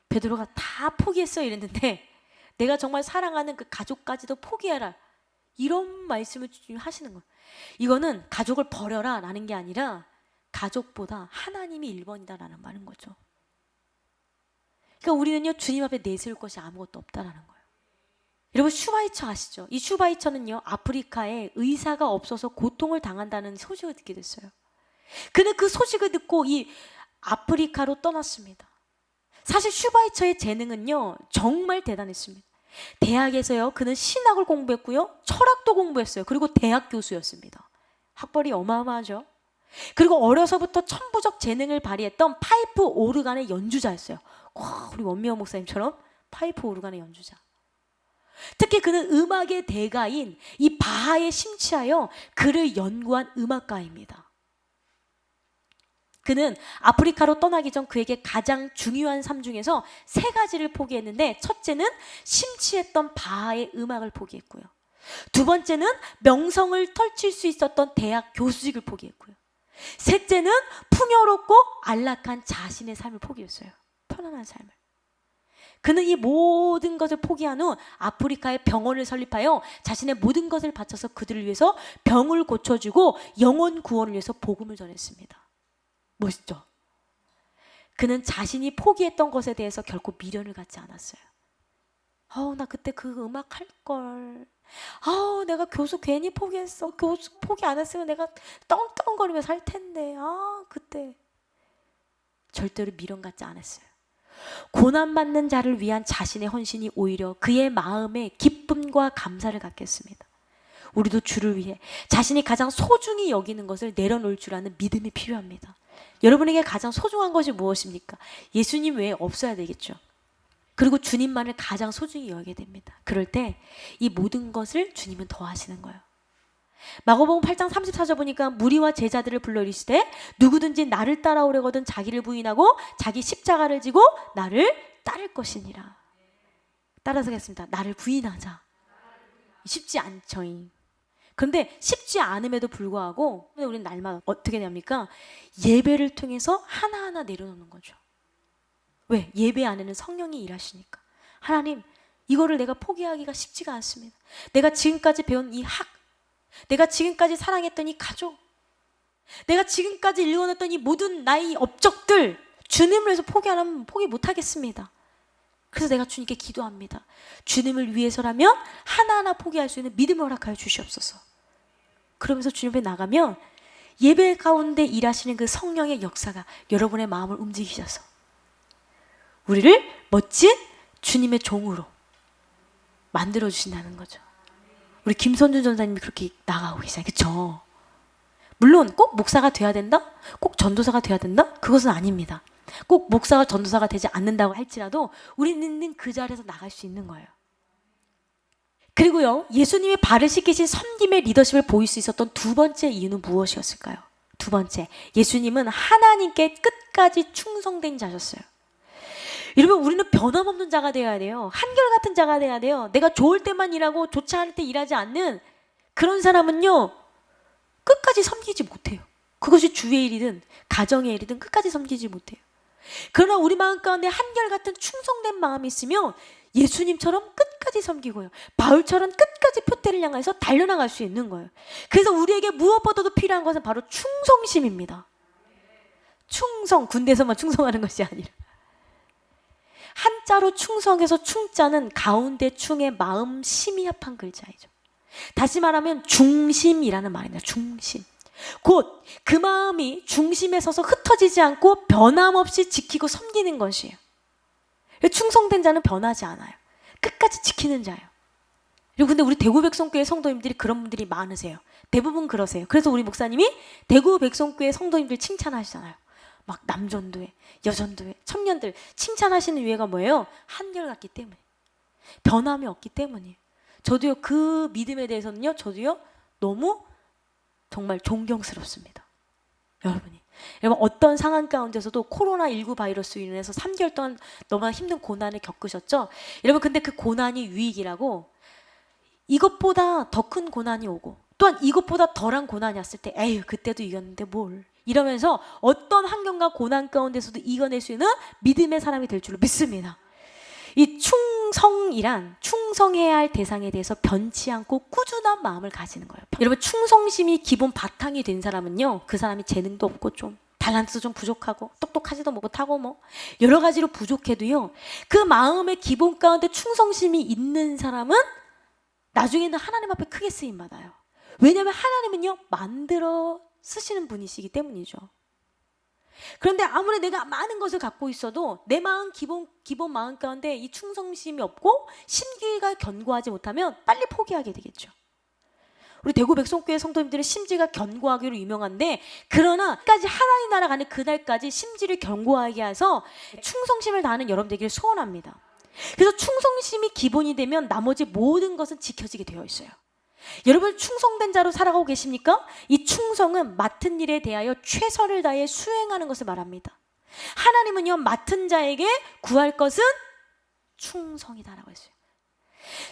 베드로가 다 포기했어요 이랬는데 내가 정말 사랑하는 그 가족까지도 포기해라, 이런 말씀을 하시는 거예요. 이거는 가족을 버려라 라는 게 아니라 가족보다 하나님이 1번이다라는 말인 거죠. 그러니까 우리는요, 주님 앞에 내세울 것이 아무것도 없다라는 거예요. 여러분, 슈바이처 아시죠? 이 슈바이처는요, 아프리카에 의사가 없어서 고통을 당한다는 소식을 듣게 됐어요. 그는 그 소식을 듣고 이 아프리카로 떠났습니다. 사실 슈바이처의 재능은요, 정말 대단했습니다. 대학에서요, 그는 신학을 공부했고요, 철학도 공부했어요. 그리고 대학 교수였습니다. 학벌이 어마어마하죠. 그리고 어려서부터 천부적 재능을 발휘했던 파이프 오르간의 연주자였어요. 와, 우리 원미영 목사님처럼 파이프 오르간의 연주자. 특히 그는 음악의 대가인 이 바하에 심취하여 그를 연구한 음악가입니다. 그는 아프리카로 떠나기 전 그에게 가장 중요한 삶 중에서 3가지를 포기했는데, 첫째는 심취했던 바하의 음악을 포기했고요, 두 번째는 명성을 펼칠 수 있었던 대학 교수직을 포기했고요, 셋째는 풍요롭고 안락한 자신의 삶을 포기했어요. 편안한 삶을. 그는 이 모든 것을 포기한 후 아프리카에 병원을 설립하여 자신의 모든 것을 바쳐서 그들을 위해서 병을 고쳐주고 영혼 구원을 위해서 복음을 전했습니다. 멋있죠? 그는 자신이 포기했던 것에 대해서 결코 미련을 갖지 않았어요. 나 그때 그 음악 할걸. 내가 교수 괜히 포기했어. 교수 포기 안 했으면 내가 떵떵거리며 살 텐데. 그때. 절대로 미련 갖지 않았어요. 고난받는 자를 위한 자신의 헌신이 오히려 그의 마음에 기쁨과 감사를 갖게 했습니다. 우리도 주를 위해 자신이 가장 소중히 여기는 것을 내려놓을 줄 아는 믿음이 필요합니다. 여러분에게 가장 소중한 것이 무엇입니까? 예수님 외에 없어야 되겠죠. 그리고 주님만을 가장 소중히 여기게 됩니다. 그럴 때 이 모든 것을 주님은 더하시는 거예요. 마가복음 8장 34절 보니까 무리와 제자들을 불러 이르시되 누구든지 나를 따라오려거든 자기를 부인하고 자기 십자가를 지고 나를 따를 것이니라. 따라서 하겠습니다. 나를 부인하자. 쉽지 않죠. 그런데 쉽지 않음에도 불구하고 우리는 날마다 어떻게 됩니까? 예배를 통해서 하나하나 내려놓는 거죠. 왜? 예배 안에는 성령이 일하시니까. 하나님, 이거를 내가 포기하기가 쉽지가 않습니다. 내가 지금까지 배운 이 학, 내가 지금까지 사랑했던 이 가족, 내가 지금까지 읽어냈던 이 모든 나의 업적들, 주님을 위해서 포기 안 하면 포기 못 하겠습니다. 그래서 내가 주님께 기도합니다. 주님을 위해서라면 하나하나 포기할 수 있는 믿음을 허락하여 주시옵소서. 그러면서 주님 앞에 나가면 예배 가운데 일하시는 그 성령의 역사가 여러분의 마음을 움직이셔서 우리를 멋진 주님의 종으로 만들어 주신다는 거죠. 우리 김선준 전사님이 그렇게 나가고 계시잖아요. 그렇죠? 물론 꼭 목사가 돼야 된다? 꼭 전도사가 돼야 된다? 그것은 아닙니다. 꼭 목사가 전도사가 되지 않는다고 할지라도 우리는 그 자리에서 나갈 수 있는 거예요. 그리고요, 예수님이 발을 씻기신 섬김의 리더십을 보일 수 있었던 두 번째 이유는 무엇이었을까요? 두 번째, 예수님은 하나님께 끝까지 충성된 자셨어요. 여러분, 우리는 변함없는 자가 되어야 돼요. 한결같은 자가 되어야 돼요. 내가 좋을 때만 일하고 좋지 않을 때 일하지 않는 그런 사람은요, 끝까지 섬기지 못해요. 그것이 주의 일이든 가정의 일이든 끝까지 섬기지 못해요. 그러나 우리 마음 가운데 한결같은 충성된 마음이 있으면 예수님처럼 끝까지 섬기고요, 바울처럼 끝까지 표대를 향해서 달려나갈 수 있는 거예요. 그래서 우리에게 무엇보다도 필요한 것은 바로 충성심입니다. 충성, 군대에서만 충성하는 것이 아니라 한자로 충성해서 충자는 가운데 충의 마음 심이 합한 글자이죠. 다시 말하면 중심이라는 말입니다. 중심. 곧 그 마음이 중심에 서서 흩어지지 않고 변함없이 지키고 섬기는 것이에요. 충성된 자는 변하지 않아요. 끝까지 지키는 자예요. 그리고 근데 우리 대구 백성교회 성도님들이 그런 분들이 많으세요. 대부분 그러세요. 그래서 우리 목사님이 대구 백성교회 성도님들 칭찬하시잖아요. 막 남전도회, 여전도회, 청년들 칭찬하시는 이유가 뭐예요? 한결같기 때문에, 변함이 없기 때문이에요. 저도요, 그 믿음에 대해서는요, 저도요 너무 정말 존경스럽습니다. 여러분 어떤 상황 가운데서도 코로나19 바이러스로 인해서 3개월 동안 너무나 힘든 고난을 겪으셨죠? 여러분, 근데 그 고난이 유익이라고, 이것보다 더 큰 고난이 오고 또한 이것보다 덜한 고난이 왔을 때 에휴 그때도 이겼는데 뭘, 이러면서 어떤 환경과 고난 가운데서도 이겨낼 수 있는 믿음의 사람이 될 줄로 믿습니다. 이 충성이란 충성해야 할 대상에 대해서 변치 않고 꾸준한 마음을 가지는 거예요. 여러분, 충성심이 기본 바탕이 된 사람은요, 그 사람이 재능도 없고 좀 탤런트도 좀 부족하고 똑똑하지도 못하고 뭐 여러 가지로 부족해도요, 그 마음의 기본 가운데 충성심이 있는 사람은 나중에는 하나님 앞에 크게 쓰임받아요. 왜냐하면 하나님은요, 만들어 쓰시는 분이시기 때문이죠. 그런데 아무리 내가 많은 것을 갖고 있어도 내 마음, 기본 마음 가운데 이 충성심이 없고 심기가 견고하지 못하면 빨리 포기하게 되겠죠. 우리 대구 백성교회 성도님들은 심지가 견고하기로 유명한데, 그러나 끝까지 하나님 나라 가는 그날까지 심지를 견고하게 해서 충성심을 다하는 여러분 되기를 소원합니다. 그래서 충성심이 기본이 되면 나머지 모든 것은 지켜지게 되어 있어요. 여러분, 충성된 자로 살아가고 계십니까? 이 충성은 맡은 일에 대하여 최선을 다해 수행하는 것을 말합니다. 하나님은요, 맡은 자에게 구할 것은 충성이다라고 했어요.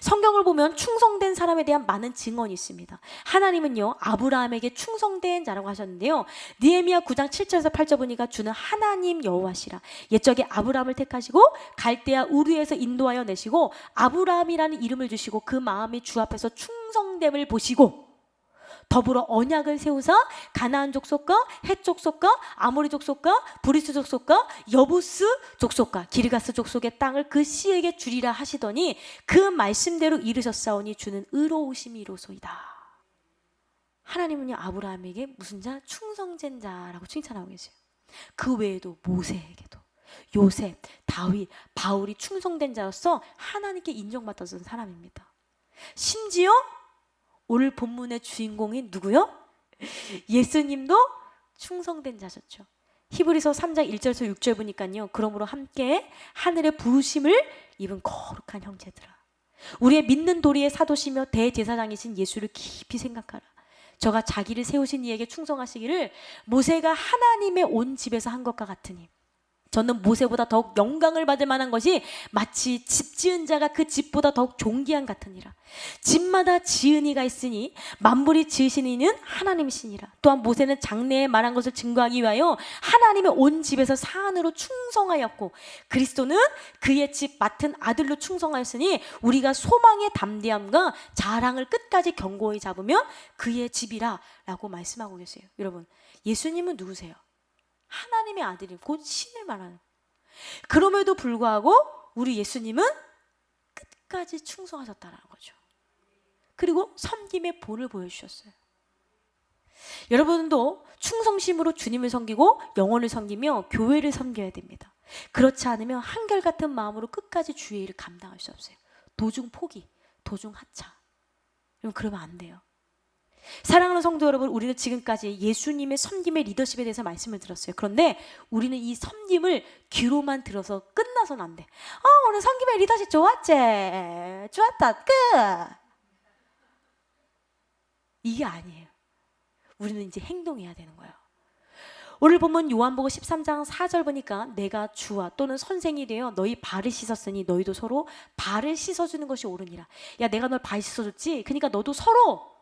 성경을 보면 충성된 사람에 대한 많은 증언이 있습니다. 하나님은요, 아브라함에게 충성된 자라고 하셨는데요, 느헤미야 9장 7절에서 8절 보니까 주는 하나님 여호와시라. 옛적에 아브라함을 택하시고 갈대아 우르에서 인도하여 내시고 아브라함이라는 이름을 주시고 그 마음이 주 앞에서 충성됨을 보시고 더불어 언약을 세우사 가나안 족속과 헷 족속과 아모리 족속과 브리스 족속과 여부스 족속과 기르가스 족속의 땅을 그 씨에게 주리라 하시더니 그 말씀대로 이르셨사오니 주는 의로우심이로소이다. 하나님은요, 아브라함에게 무슨 자? 충성된 자라고 칭찬하고 계세요. 그 외에도 모세에게도 요셉, 다윗, 바울이 충성된 자로서 하나님께 인정받았던 사람입니다. 심지어 오늘 본문의 주인공인 누구요? 예수님도 충성된 자셨죠. 히브리서 3장 1절에서 6절 보니까요, 그러므로 함께 하늘의 부르심을 입은 거룩한 형제들아, 우리의 믿는 도리의 사도시며 대제사장이신 예수를 깊이 생각하라. 저가 자기를 세우신 이에게 충성하시기를 모세가 하나님의 온 집에서 한 것과 같으니. 저는 모세보다 더욱 영광을 받을 만한 것이 마치 집 지은 자가 그 집보다 더욱 존귀한 같으니라. 집마다 지은 이가 있으니 만물이 지으신 이는 하나님이시니라. 또한 모세는 장래에 말한 것을 증거하기 위하여 하나님의 온 집에서 사안으로 충성하였고 그리스도는 그의 집 맡은 아들로 충성하였으니 우리가 소망의 담대함과 자랑을 끝까지 견고히 잡으면 그의 집이라 라고 말씀하고 계세요. 여러분, 예수님은 누구세요? 하나님의 아들이 곧 신을 말하는. 그럼에도 불구하고 우리 예수님은 끝까지 충성하셨다는 거죠. 그리고 섬김의 본을 보여주셨어요. 여러분도 충성심으로 주님을 섬기고 영혼을 섬기며 교회를 섬겨야 됩니다. 그렇지 않으면 한결같은 마음으로 끝까지 주의 일을 감당할 수 없어요. 도중 포기, 도중 하차. 그러면 안 돼요. 사랑하는 성도 여러분, 우리는 지금까지 예수님의 섬김의 리더십에 대해서 말씀을 들었어요. 그런데 우리는 이 섬김을 귀로만 들어서 끝나서는 안 돼. 오늘 섬김의 리더십 좋았지? 좋았다. 끝! 이게 아니에요. 우리는 이제 행동해야 되는 거예요. 오늘 보면 요한복음 13장 4절 보니까 내가 주와 또는 선생이 되어 너희 발을 씻었으니 너희도 서로 발을 씻어주는 것이 옳으니라. 야, 내가 널 발 씻어줬지? 그러니까 너도 서로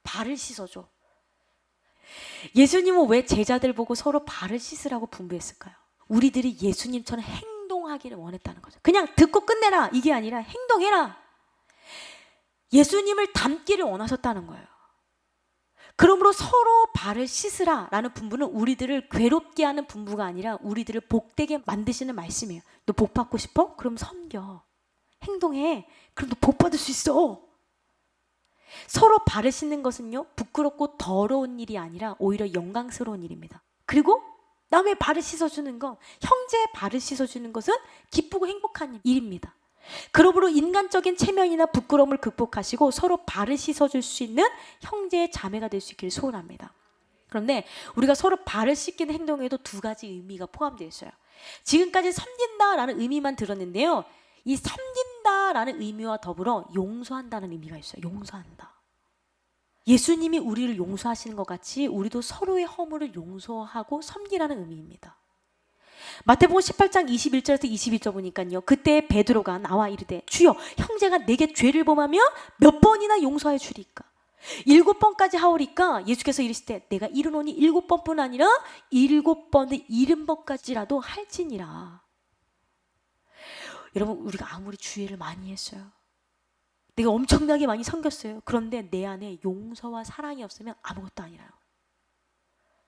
발을 씻어줘. 예수님은 왜 제자들 보고 서로 발을 씻으라고 분부했을까요? 우리들이 예수님처럼 행동하기를 원했다는 거죠. 그냥 듣고 끝내라 이게 아니라 행동해라. 예수님을 닮기를 원하셨다는 거예요. 그러므로 서로 발을 씻으라 라는 분부는 우리들을 괴롭게 하는 분부가 아니라 우리들을 복되게 만드시는 말씀이에요. 너 복 받고 싶어? 그럼 섬겨. 행동해. 그럼 너 복 받을 수 있어. 서로 발을 씻는 것은요, 부끄럽고 더러운 일이 아니라 오히려 영광스러운 일입니다. 그리고 남의 발을 씻어주는 것, 형제의 발을 씻어주는 것은 기쁘고 행복한 일입니다. 그러므로 인간적인 체면이나 부끄러움을 극복하시고 서로 발을 씻어줄 수 있는 형제의 자매가 될 수 있기를 소원합니다. 그런데 우리가 서로 발을 씻기는 행동에도 두 가지 의미가 포함되어 있어요. 지금까지 섬긴다라는 의미만 들었는데요, 이 섬긴다라는 의미와 더불어 용서한다는 의미가 있어요. 용서한다. 예수님이 우리를 용서하시는 것 같이 우리도 서로의 허물을 용서하고 섬기라는 의미입니다. 마태복음 18장 21절에서 22절 보니까요, 그때 베드로가 나와 이르되 주여 형제가 내게 죄를 범하며 몇 번이나 용서해 주리까? 7번까지 하오리까? 예수께서 이르시되 내가 이르노니 7번뿐 아니라 7번의 70번까지라도 할지니라. 여러분, 우리가 아무리 주의를 많이 했어요, 내가 엄청나게 많이 섬겼어요. 그런데 내 안에 용서와 사랑이 없으면 아무것도 아니라요.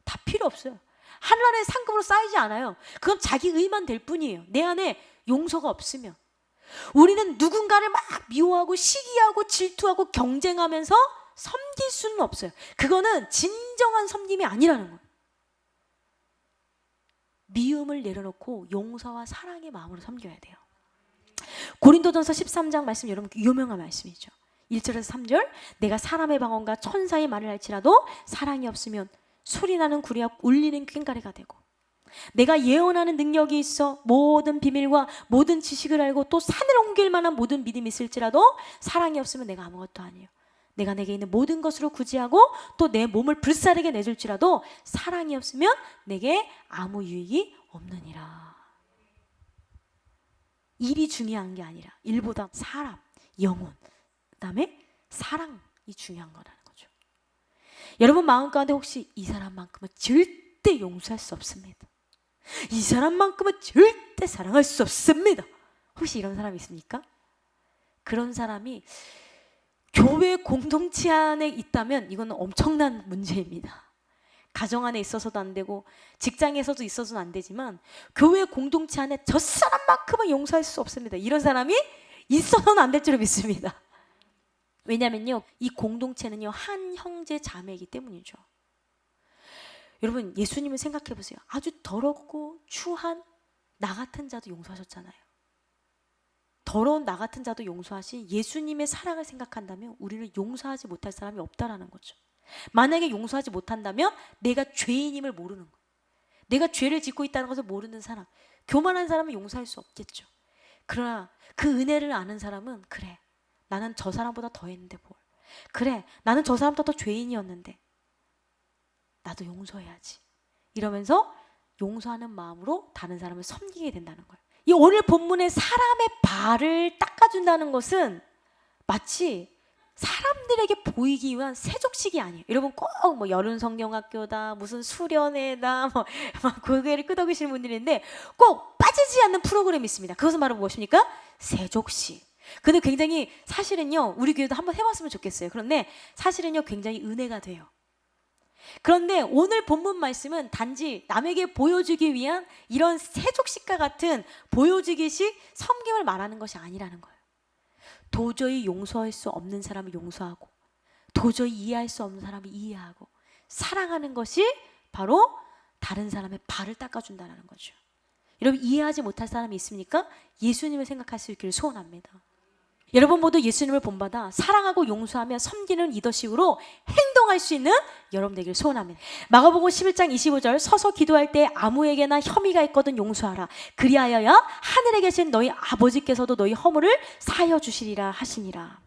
다 필요 없어요. 하늘의 상급으로 쌓이지 않아요. 그건 자기 의만 될 뿐이에요. 내 안에 용서가 없으면. 우리는 누군가를 막 미워하고 시기하고 질투하고 경쟁하면서 섬길 수는 없어요. 그거는 진정한 섬김이 아니라는 거예요. 미움을 내려놓고 용서와 사랑의 마음으로 섬겨야 돼요. 고린도전서 13장 말씀, 여러분 유명한 말씀이죠. 1절에서 3절, 내가 사람의 방언과 천사의 말을 할지라도 사랑이 없으면 소리나는 구리와 울리는 꽹과리가 되고, 내가 예언하는 능력이 있어 모든 비밀과 모든 지식을 알고 또 산을 옮길 만한 모든 믿음이 있을지라도 사랑이 없으면 내가 아무것도 아니에요. 내가 내게 있는 모든 것으로 구제하고 또 내 몸을 불사르게 내줄지라도 사랑이 없으면 내게 아무 유익이 없느니라. 일이 중요한 게 아니라 일보다 사람, 영혼, 그 다음에 사랑이 중요한 거라는 거죠. 여러분 마음 가운데 혹시 이 사람만큼은 절대 용서할 수 없습니다, 이 사람만큼은 절대 사랑할 수 없습니다, 혹시 이런 사람이 있습니까? 그런 사람이 교회 공동체 안에 있다면 이거는 엄청난 문제입니다. 가정 안에 있어서도 안 되고 직장에서도 있어서는 안 되지만 교회 공동체 안에 저 사람만큼은 용서할 수 없습니다, 이런 사람이 있어서는 안 될 줄로 믿습니다. 왜냐면요, 이 공동체는요 한 형제 자매이기 때문이죠. 여러분 예수님을 생각해 보세요. 아주 더럽고 추한 나 같은 자도 용서하셨잖아요. 더러운 나 같은 자도 용서하신 예수님의 사랑을 생각한다면 우리를 용서하지 못할 사람이 없다라는 거죠. 만약에 용서하지 못한다면 내가 죄인임을 모르는 거예요. 내가 죄를 짓고 있다는 것을 모르는 사람, 교만한 사람은 용서할 수 없겠죠. 그러나 그 은혜를 아는 사람은, 그래 나는 저 사람보다 더 했는데 뭘, 그래 나는 저 사람보다 더 죄인이었는데 나도 용서해야지, 이러면서 용서하는 마음으로 다른 사람을 섬기게 된다는 거예요. 이 오늘 본문의 사람의 발을 닦아준다는 것은 마치 사람들에게 보이기 위한 세족식이 아니에요. 여러분 꼭 뭐 여름 성경학교다, 무슨 수련회다, 막 고개를 끄덕이시는 분들이 있는데 꼭 빠지지 않는 프로그램이 있습니다. 그것은 바로 무엇입니까? 세족식. 근데 굉장히 사실은요, 우리 교회도 한번 해봤으면 좋겠어요. 그런데 사실은요, 굉장히 은혜가 돼요. 그런데 오늘 본문 말씀은 단지 남에게 보여주기 위한 이런 세족식과 같은 보여주기식 섬김을 말하는 것이 아니라는 거예요. 도저히 용서할 수 없는 사람을 용서하고, 도저히 이해할 수 없는 사람을 이해하고, 사랑하는 것이 바로 다른 사람의 발을 닦아준다는 거죠. 여러분, 이해하지 못할 사람이 있습니까? 예수님을 생각할 수 있기를 소원합니다. 여러분 모두 예수님을 본받아 사랑하고 용서하며 섬기는 리더십으로 행동할 수 있는 여러분 되기를 소원합니다. 마가복음 11장 25절, 서서 기도할 때 아무에게나 혐의가 있거든 용서하라. 그리하여야 하늘에 계신 너희 아버지께서도 너희 허물을 사하여 주시리라 하시니라.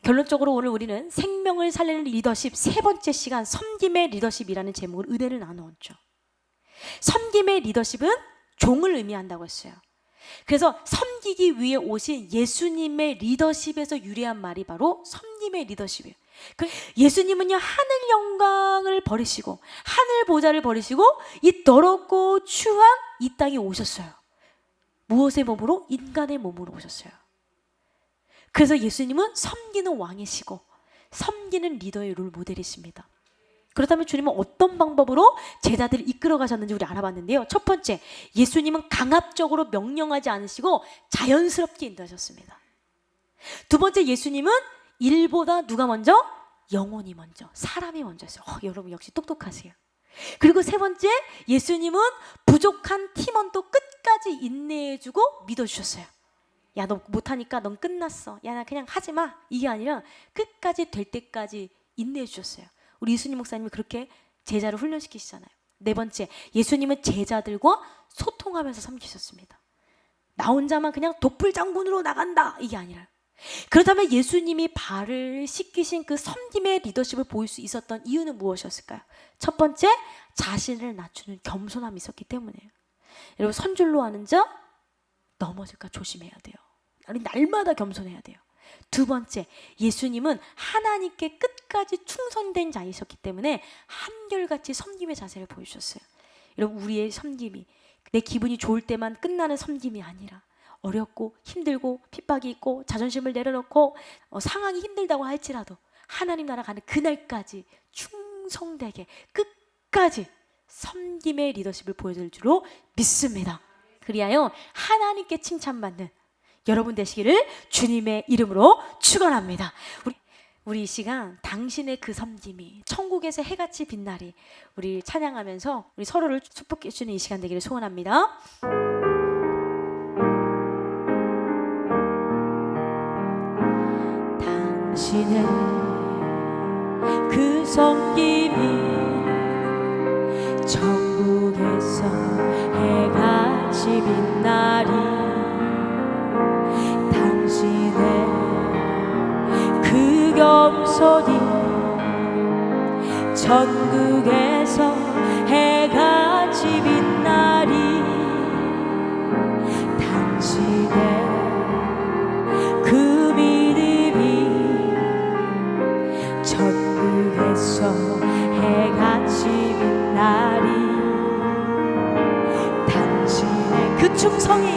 결론적으로 오늘 우리는 생명을 살리는 리더십 세 번째 시간, 섬김의 리더십이라는 제목으로 은혜를 나누었죠. 섬김의 리더십은 종을 의미한다고 했어요. 그래서 섬기기 위해 오신 예수님의 리더십에서 유래한 말이 바로 섬김의 리더십이에요. 예수님은요, 하늘 영광을 버리시고 하늘 보좌를 버리시고 이 더럽고 추한 이 땅에 오셨어요. 무엇의 몸으로? 인간의 몸으로 오셨어요. 그래서 예수님은 섬기는 왕이시고 섬기는 리더의 롤 모델이십니다. 그렇다면 주님은 어떤 방법으로 제자들을 이끌어 가셨는지 우리 알아봤는데요. 첫 번째, 예수님은 강압적으로 명령하지 않으시고 자연스럽게 인도하셨습니다. 두 번째, 예수님은 일보다 누가 먼저? 영혼이 먼저, 사람이 먼저였어요. 여러분 역시 똑똑하세요. 그리고 세 번째, 예수님은 부족한 팀원도 끝까지 인내해주고 믿어주셨어요. 야, 너 못하니까 넌 끝났어. 야, 나 그냥 하지마. 이게 아니라 끝까지 될 때까지 인내해주셨어요. 우리 이순희 목사님이 그렇게 제자를 훈련시키시잖아요. 네 번째, 예수님은 제자들과 소통하면서 섬기셨습니다. 나 혼자만 그냥 독불장군으로 나간다, 이게 아니라. 그렇다면 예수님이 발을 씻기신 그 섬김의 리더십을 보일 수 있었던 이유는 무엇이었을까요? 첫 번째, 자신을 낮추는 겸손함이 있었기 때문이에요. 여러분, 선줄로 하는 자 넘어질까 조심해야 돼요. 날마다 겸손해야 돼요. 두 번째, 예수님은 하나님께 끝까지 충성된 자이셨기 때문에 한결같이 섬김의 자세를 보여주셨어요. 여러분, 우리의 섬김이 내 기분이 좋을 때만 끝나는 섬김이 아니라 어렵고 힘들고 핍박이 있고 자존심을 내려놓고 상황이 힘들다고 할지라도 하나님 나라 가는 그날까지 충성되게 끝까지 섬김의 리더십을 보여줄 줄로 믿습니다. 그리하여 하나님께 칭찬받는 여러분 되시기를 주님의 이름으로 축원합니다. 우리 이 시간 당신의 그 섬김이 천국에서 해같이 빛나리, 우리 찬양하면서 우리 서로를 축복해 주는 이 시간 되기를 소원합니다. 당신의 그 섬김이 천국에서 해같이 빛나리, 그 겸손이 천국에서 해같이 빛나리, 당신의 그 믿음이 천국에서 해같이 빛나리, 당신의 그 충성이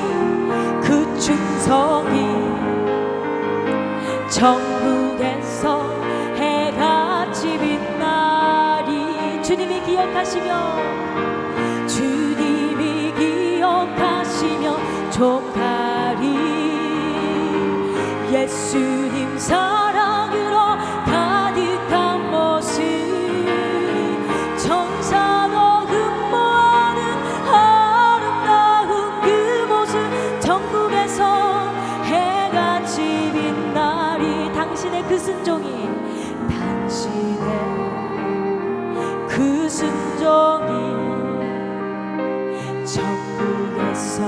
천국에서 해같이 빛나리. 주님이 기억하시며 종가리 예수님 사랑으로 가득한 모습, 천사도 흠모하는 아름다운 그 모습, 천국에서 해같이 빛나리. 당신의 그 순종이, 당신의 그 순종이 천국에서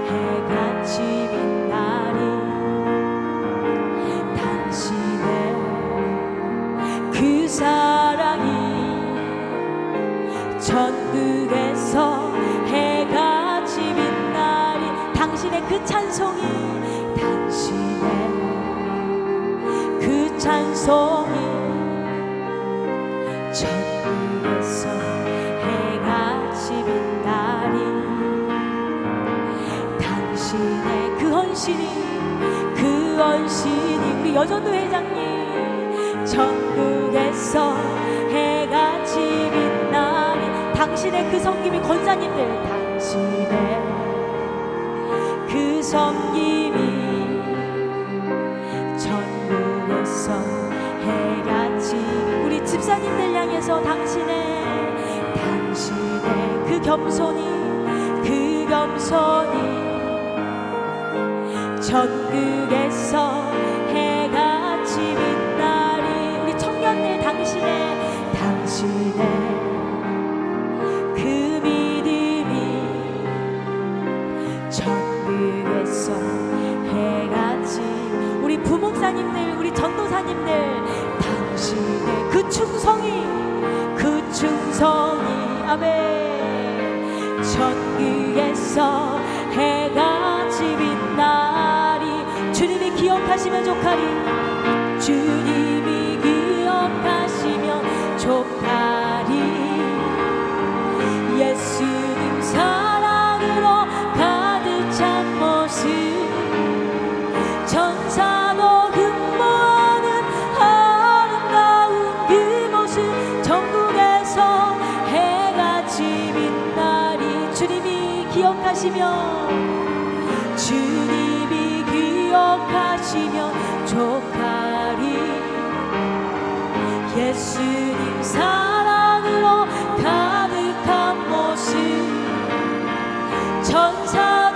해같이 빛나리. 당신의 그 사랑이 천국에서 겸손히 천국에서 해같이 빛나리. 당신의 그 헌신이 우리 여전도 회장님 천국에서 해같이 빛나리. 당신의 그 섬김이 권사님들 당신의 그 섬김이 천국에서 해같이 우리 집사님들 향해서 당신의 그 겸손이 천국에서 해같이 빛나리. 우리 청년들 당신의 그 믿음이 천국에서 해같이 우리 부목사님들 우리 전도사님들 당신의 그 충성이 아멘. 천국에서 해같이 빛나리. 주님이 기억하시면 족하리. 주님이 기억하시면 족하리. 예수님 사랑으로 가득 찬 모습 천사도 흠모하는 아름다운 그 모습 천국에서 해같이 빛나리. 주님이 기억하시면 족하리. 예수님 사랑으로 가득한 모습 천사